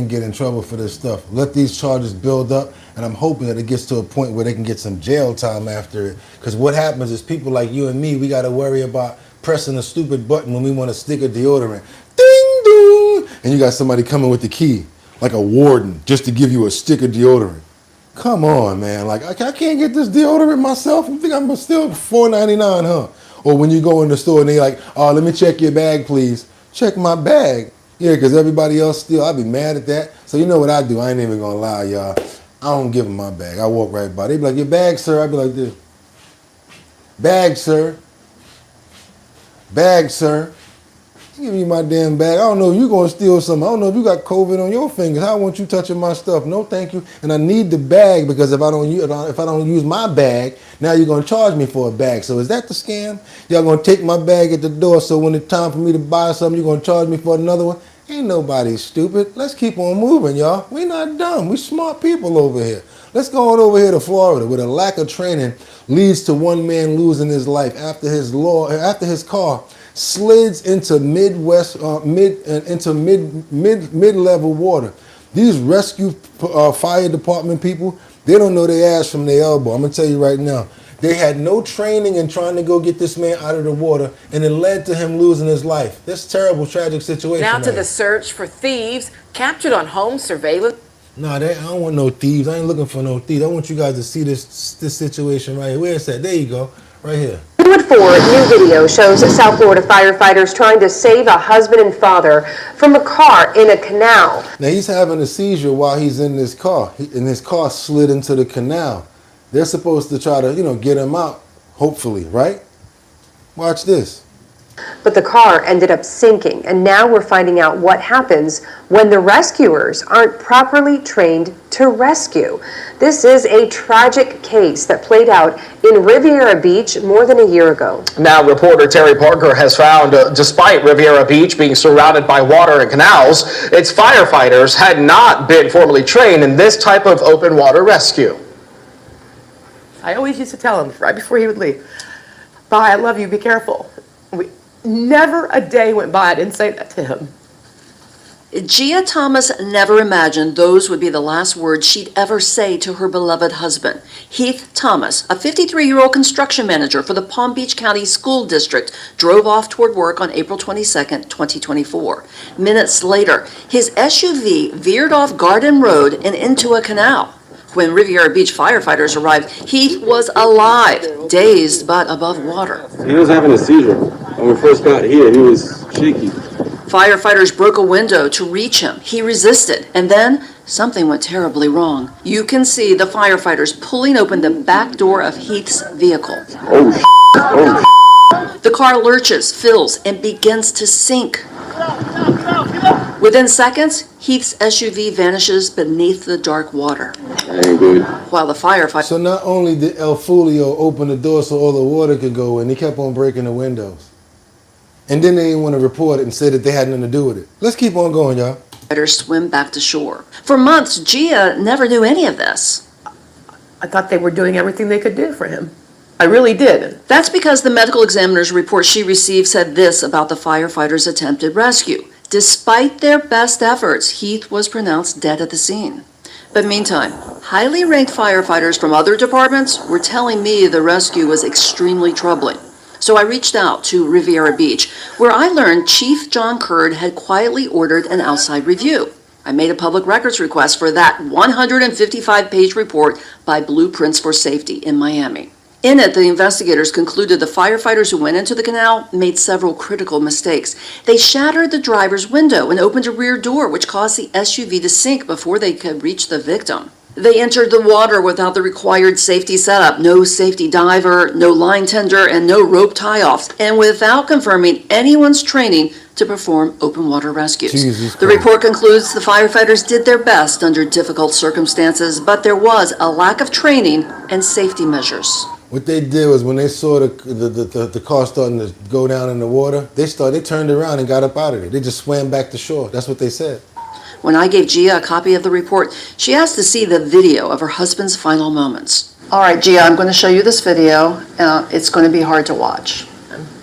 Speaker 1: get in trouble for this stuff. Let these charges build up, and I'm hoping that it gets to a point where they can get some jail time after it. Because what happens is people like you and me, we got to worry about pressing a stupid button when we want to stick a deodorant. Ding, ding! And you got somebody coming with the key, like a warden, just to give you a stick of deodorant. Come on, man. Like, I can't get this deodorant myself. I think I'm still $4.99, huh? Or when you go in the store and they like, oh, let me check your bag, please. Check my bag. Yeah, because everybody else still, I'd be mad at that. So you know what I do? I ain't even going to lie, y'all. I don't give them my bag. I walk right by. They be like, your bag, sir. I'd be like this. Bag, sir. Bag, sir. Give me my damn bag. I don't know if you're going to steal something. I don't know if you got COVID on your fingers. I don't want you touching my stuff. No, thank you. And I need the bag because if I don't use my bag, now you're going to charge me for a bag. So is that the scam? Y'all going to take my bag at the door so when it's time for me to buy something, you're going to charge me for another one? Ain't nobody stupid. Let's keep on moving, y'all. We not dumb. We smart people over here. Let's go on over here to Florida, where a lack of training leads to one man losing his life after his car slids into mid-level water. These rescue fire department people, they don't know their ass from their elbow. I'm gonna tell you right now. They had no training in trying to go get this man out of the water, and it led to him losing his life. This terrible, tragic situation.
Speaker 8: Now to the search for thieves captured on home surveillance.
Speaker 1: No, I don't want no thieves. I ain't looking for no thieves. I want you guys to see this situation right here. Where's that? There you go. Right here.
Speaker 11: Hollywood 4 new video shows South Florida firefighters trying to save a husband and father from a car in a canal.
Speaker 1: Now he's having a seizure while he's in this car, and his car slid into the canal. They're supposed to try to, get him out, hopefully, right? Watch this.
Speaker 11: But the car ended up sinking, and now we're finding out what happens when the rescuers aren't properly trained to rescue. This is a tragic case that played out in Riviera Beach more than a year ago.
Speaker 12: Now, reporter Terry Parker has found, despite Riviera Beach being surrounded by water and canals, its firefighters had not been formally trained in this type of open water rescue.
Speaker 13: I always used to tell him right before he would leave, "Bye, I love you, be careful." Never a day went by I didn't say that to him.
Speaker 22: Gia Thomas never imagined those would be the last words she'd ever say to her beloved husband. Heath Thomas, a 53-year-old construction manager for the Palm Beach County School District, drove off toward work on April 22nd, 2024. Minutes later, his SUV veered off Garden Road and into a canal. When Riviera Beach firefighters arrived, Heath was alive, dazed but above water.
Speaker 6: He was having a seizure. When we first got here, he was shaky.
Speaker 22: Firefighters broke a window to reach him. He resisted, and then something went terribly wrong. You can see the firefighters pulling open the back door of Heath's vehicle. The car lurches, fills, and begins to sink. Within seconds, Heath's SUV vanishes beneath the dark water. While the firefighter...
Speaker 1: So not only did El Fulio open the door so all the water could go in, he kept on breaking the windows. And then they didn't want to report it and say that they had nothing to do with it. Let's keep on going, y'all.
Speaker 22: Swim back to shore. For months, Gia never knew any of this.
Speaker 13: I thought they were doing everything they could do for him. I really did.
Speaker 22: That's because the medical examiner's report she received said this about the firefighters' attempted rescue. Despite their best efforts, Heath was pronounced dead at the scene. But meantime, highly ranked firefighters from other departments were telling me the rescue was extremely troubling. So I reached out to Riviera Beach, where I learned Chief John Curd had quietly ordered an outside review. I made a public records request for that 155-page report by Blueprints for Safety in Miami. In it, the investigators concluded the firefighters who went into the canal made several critical mistakes. They shattered the driver's window and opened a rear door, which caused the SUV to sink before they could reach the victim. They entered the water without the required safety setup, no safety diver, no line tender, and no rope tie-offs, and without confirming anyone's training to perform open water rescues. The report concludes the firefighters did their best under difficult circumstances, but there was a lack of training and safety measures.
Speaker 1: What they did was when they saw the car starting to go down in the water, they turned around and got up out of it. They just swam back to shore. That's what they said.
Speaker 22: When I gave Gia a copy of the report, she asked to see the video of her husband's final moments. All right, Gia, I'm going to show you this video. It's going to be hard to watch.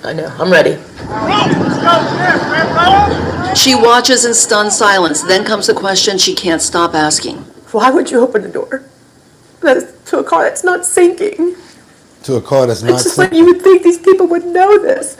Speaker 13: I know, I'm ready.
Speaker 22: She watches in stunned silence. Then comes the question she can't stop asking.
Speaker 13: Why would you open the door to a car that's not sinking?
Speaker 1: To a car that's not
Speaker 13: It's just like you would think these people would know this.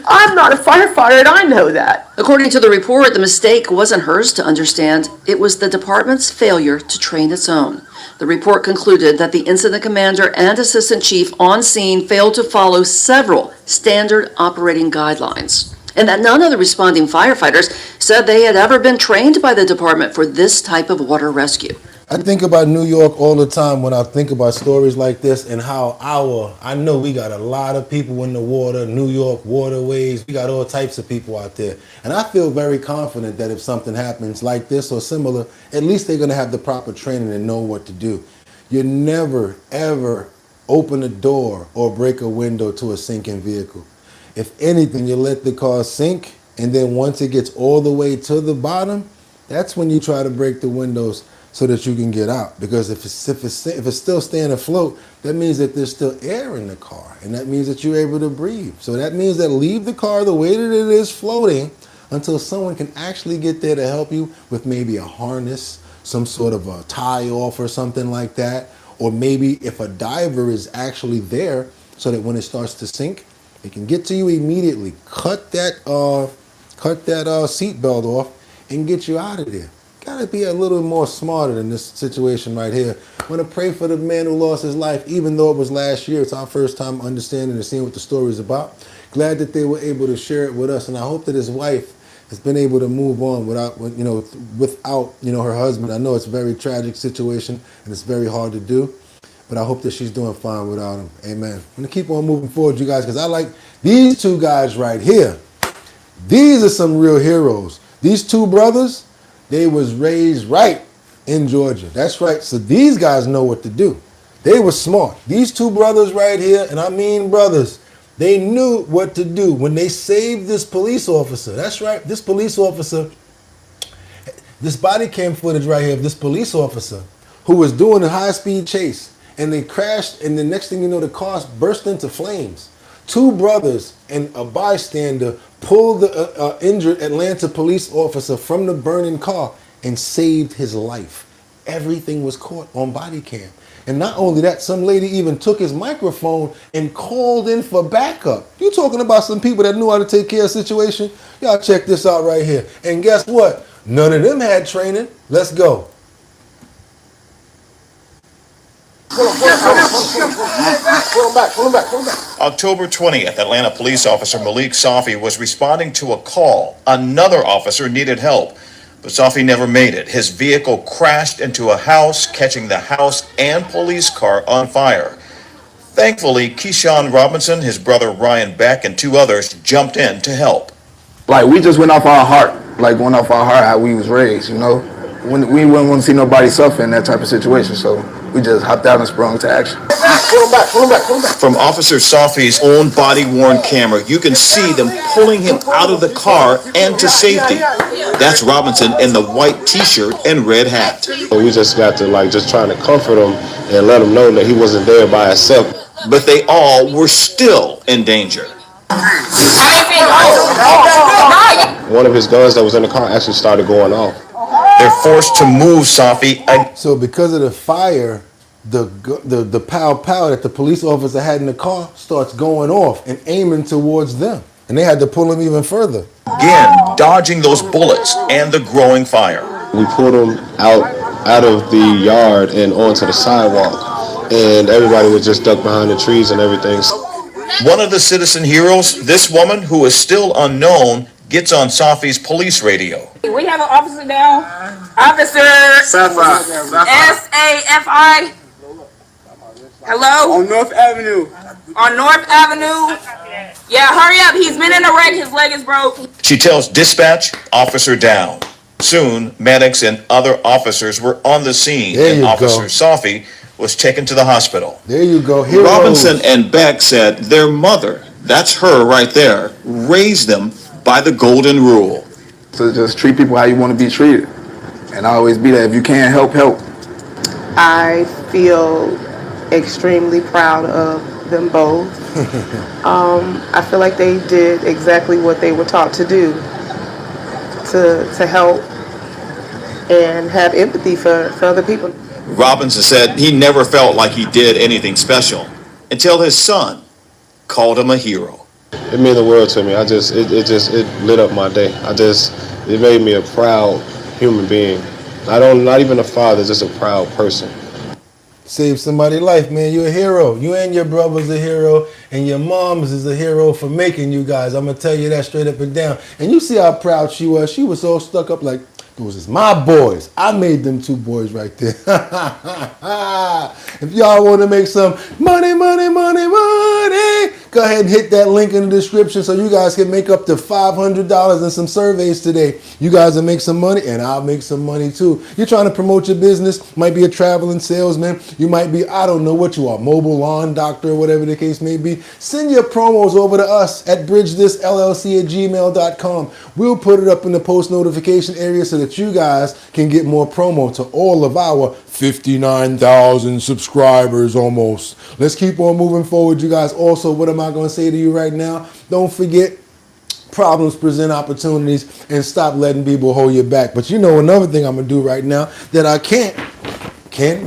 Speaker 13: I'm not a firefighter and I know that.
Speaker 22: According to the report, the mistake wasn't hers to understand. It was the department's failure to train its own. The report concluded that the incident commander and assistant chief on scene failed to follow several standard operating guidelines, and that none of the responding firefighters said they had ever been trained by the department for this type of water rescue.
Speaker 1: I think about New York all the time when I think about stories like this and how I know we got a lot of people in the water, New York waterways, we got all types of people out there. And I feel very confident that if something happens like this or similar, at least they're gonna have the proper training and know what to do. You never, ever open a door or break a window to a sinking vehicle. If anything, you let the car sink, and then once it gets all the way to the bottom, that's when you try to break the windows so that you can get out. Because if it's still staying afloat, that means that there's still air in the car, and that means that you're able to breathe. So that means that leave the car the way that it is floating until someone can actually get there to help you with maybe a harness, some sort of a tie off or something like that. Or maybe if a diver is actually there so that when it starts to sink, they can get to you immediately, cut that seat belt off and get you out of there. Gotta be a little more smarter than this situation right here. I want to pray for the man who lost his life, even though it was last year. It's our first time understanding and seeing what the story is about. Glad that they were able to share it with us, and I hope that his wife has been able to move on without her husband. I know it's a very tragic situation and it's very hard to do, but I hope that she's doing fine without him. Amen. I'm gonna keep on moving forward, you guys, because I like these two guys right here. These are some real heroes. These two brothers, they was raised right in Georgia. That's right. So these guys know what to do. They were smart. These two brothers right here, and I mean brothers, they knew what to do when they saved this police officer. That's right. This police officer, this body cam footage right here of this police officer who was doing a high-speed chase, and they crashed, and the next thing you know, the car burst into flames. Two brothers and a bystander pulled the injured Atlanta police officer from the burning car and saved his life. Everything was caught on body cam. And not only that, some lady even took his microphone and called in for backup. You talking about some people that knew how to take care of a situation? Y'all check this out right here. And guess what? None of them had training. Let's go. Pull him back.
Speaker 14: October 20th, Atlanta police officer Malik Safi was responding to a call. Another officer needed help, but Safi never made it. His vehicle crashed into a house, catching the house and police car on fire. Thankfully, Keyshawn Robinson, his brother Ryan Beck, and two others jumped in to help.
Speaker 12: Like, we just went off our heart, how we was raised, you know? We wouldn't want to see nobody suffer in that type of situation, so we just hopped out and sprung to action. Pull him back.
Speaker 14: From Officer Safi's own body-worn camera, you can see them pulling him out of the car and to safety. That's Robinson in the white t-shirt and red hat.
Speaker 15: We just got to just trying to comfort him and let him know that he wasn't there by himself.
Speaker 14: But they all were still in danger.
Speaker 15: One of his guns that was in the car actually started going off.
Speaker 14: They're forced to move Safi.
Speaker 1: So because of the fire, the pow that the police officer had in the car starts going off and aiming towards them. And they had to pull him even further.
Speaker 14: Again, dodging those bullets and the growing fire.
Speaker 15: We pulled him out of the yard and onto the sidewalk. And everybody was just ducked behind the trees and everything.
Speaker 14: One of the citizen heroes, this woman who is still unknown, gets on Safi's police radio.
Speaker 5: We have an officer now. Officer S-A-F-I. Hello?
Speaker 6: On North Avenue.
Speaker 5: On North Avenue. Yeah, hurry up. He's been in a wreck. His leg is broke.
Speaker 14: She tells dispatch, officer down. Soon, medics and other officers were on the scene, and Officer Safi was taken to the hospital.
Speaker 1: There you go. Heroes.
Speaker 14: Robinson and Beck said their mother, that's her right there, raised them by the golden rule.
Speaker 12: So just treat people how you want to be treated. And I always be there. If you can't help.
Speaker 13: I feel extremely proud of them both. I feel like they did exactly what they were taught to do, to help and have empathy for other people.
Speaker 14: Robinson said he never felt like he did anything special until his son called him a hero.
Speaker 15: It meant the world to me. It lit up my day. It made me a proud human being. Not even a father, just a proud person.
Speaker 1: Save somebody's life, man. You're a hero. You and your brother's a hero, and your mom's is a hero for making you guys. I'm going to tell you that straight up and down. And you see how proud she was. She was so stuck up like, those is my boys. I made them two boys right there. If y'all want to make some money, go ahead and hit that link in the description so you guys can make up to $500 in some surveys today. You guys will make some money and I'll make some money too. You're trying to promote your business, might be a traveling salesman, you might be, I don't know what you are, mobile lawn doctor or whatever the case may be. Send your promos over to us at bridgethisllc@gmail.com. We'll put it up in the post notification area so that you guys can get more promo to all of our 59,000 subscribers almost. Let's keep on moving forward, you guys. Also, what am I going to say to you right now? Don't forget, problems present opportunities, and stop letting people hold you back. But you know another thing I'm going to do right now that I can't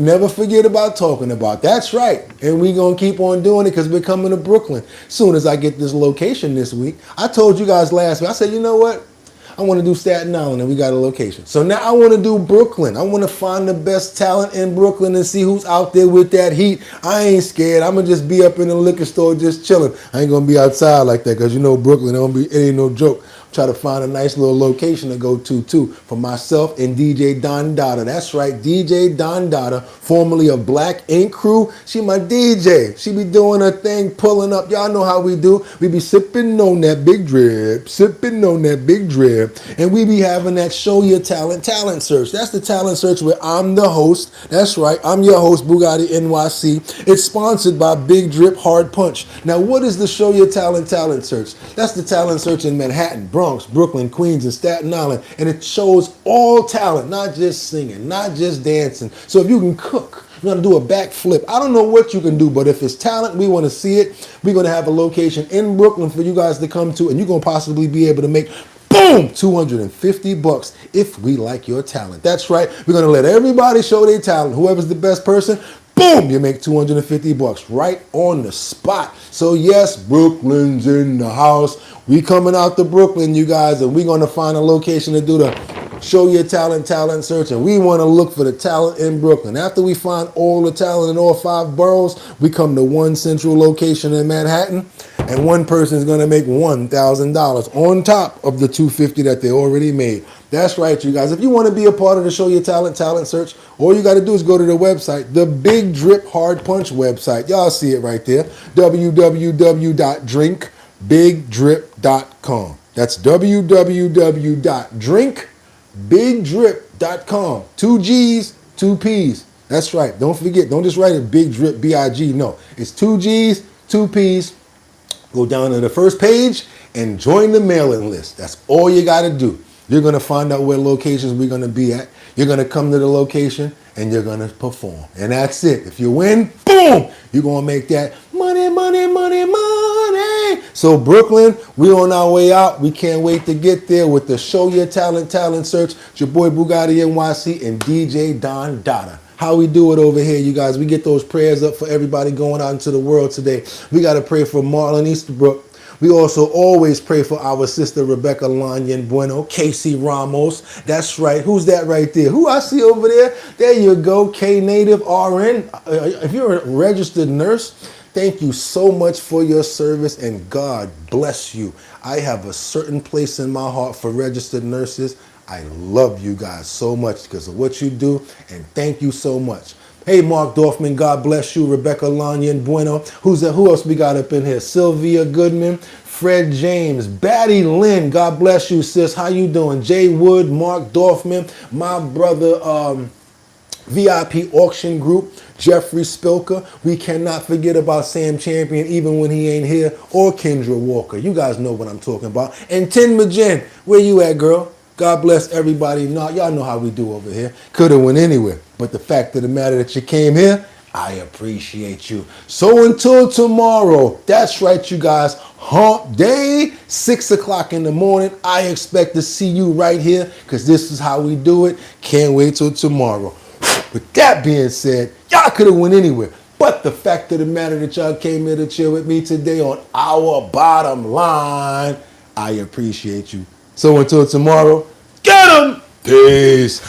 Speaker 1: never forget about talking about. That's right. And we're going to keep on doing it because we're coming to Brooklyn. Soon as I get this location this week, I told you guys last week, I said, you know what? I want to do Staten Island and we got a location. So now I want to do Brooklyn. I want to find the best talent in Brooklyn and see who's out there with that heat. I ain't scared. I'm going to just be up in the liquor store just chilling. I ain't going to be outside like that because you know Brooklyn, it ain't no joke. Try to find a nice little location to go to too for myself and DJ Don Dada. That's right, DJ Don Dada, formerly of Black Ink Crew. She my DJ. She be doing her thing, pulling up. Y'all know how we do. We be sipping on that big drip, and we be having that show your talent search. That's the talent search where I'm the host. That's right, I'm your host, BOOGOTTINYC. It's sponsored by Big Drip Hard Punch. Now, what is the show your talent search? That's the talent search in Manhattan, Bronx, Brooklyn, Queens, and Staten Island. And it shows all talent, not just singing, not just dancing. So if you can cook, you're going to do a backflip. I don't know what you can do, but if it's talent, we want to see it. We're going to have a location in Brooklyn for you guys to come to, and you're going to possibly be able to make, boom, $250 if we like your talent. That's right. We're going to let everybody show their talent. Whoever's the best person, boom, you make $250 right on the spot. So yes, Brooklyn's in the house. We coming out to Brooklyn, you guys, and we're going to find a location to do the show your talent search, and we want to look for the talent in Brooklyn. After we find all the talent in all 5 boroughs, we come to one central location in Manhattan, and one person is going to make $1,000 on top of the $250 that they already made. That's right, you guys. If you want to be a part of the show your talent search, all you got to do is go to the website, the Big Drip Hard Punch website. Y'all see it right there, www.drinkbigdrip.com. That's www.drinkbigdrip.com. 2 G's, 2 P's. That's right. Don't forget. Don't just write it Big Drip, B-I-G. No, it's 2 G's, 2 P's. Go down to the first page and join the mailing list. That's all you got to do. You're going to find out where locations we're going to be at. You're going to come to the location and you're going to perform. And that's it. If you win, boom, you're going to make that money. So Brooklyn, we're on our way out. We can't wait to get there with the Show Your Talent search. It's your boy Bugatti NYC and DJ Don Dada. How we do it over here, you guys. We get those prayers up for everybody going out into the world today. We got to pray for Marlon Easterbrook. We also always pray for our sister Rebecca Lanyan Bueno, Casey Ramos. That's right. Who's that right there? Who I see over there? There you go, K Native RN. If you're a registered nurse, thank you so much for your service and God bless you. I have a certain place in my heart for registered nurses. I love you guys so much because of what you do, and thank you so much. Hey, Mark Dorfman, God bless you. Rebecca Lanyan Bueno. Who else we got up in here? Sylvia Goodman, Fred James, Batty Lynn. God bless you, sis. How you doing? Jay Wood, Mark Dorfman, my brother, VIP Auction Group, Jeffrey Spilker. We cannot forget about Sam Champion, even when he ain't here, or Kendra Walker. You guys know what I'm talking about. And Tin Majen, where you at, girl? God bless everybody. No, y'all know how we do over here. Could have went anywhere. But the fact of the matter that you came here, I appreciate you. So until tomorrow, that's right, you guys, hump day, 6 o'clock in the morning. I expect to see you right here because this is how we do it. Can't wait till tomorrow. With that being said, y'all could have went anywhere. But the fact of the matter that y'all came here to chill with me today on our bottom line, I appreciate you. So until tomorrow, get 'em! Peace.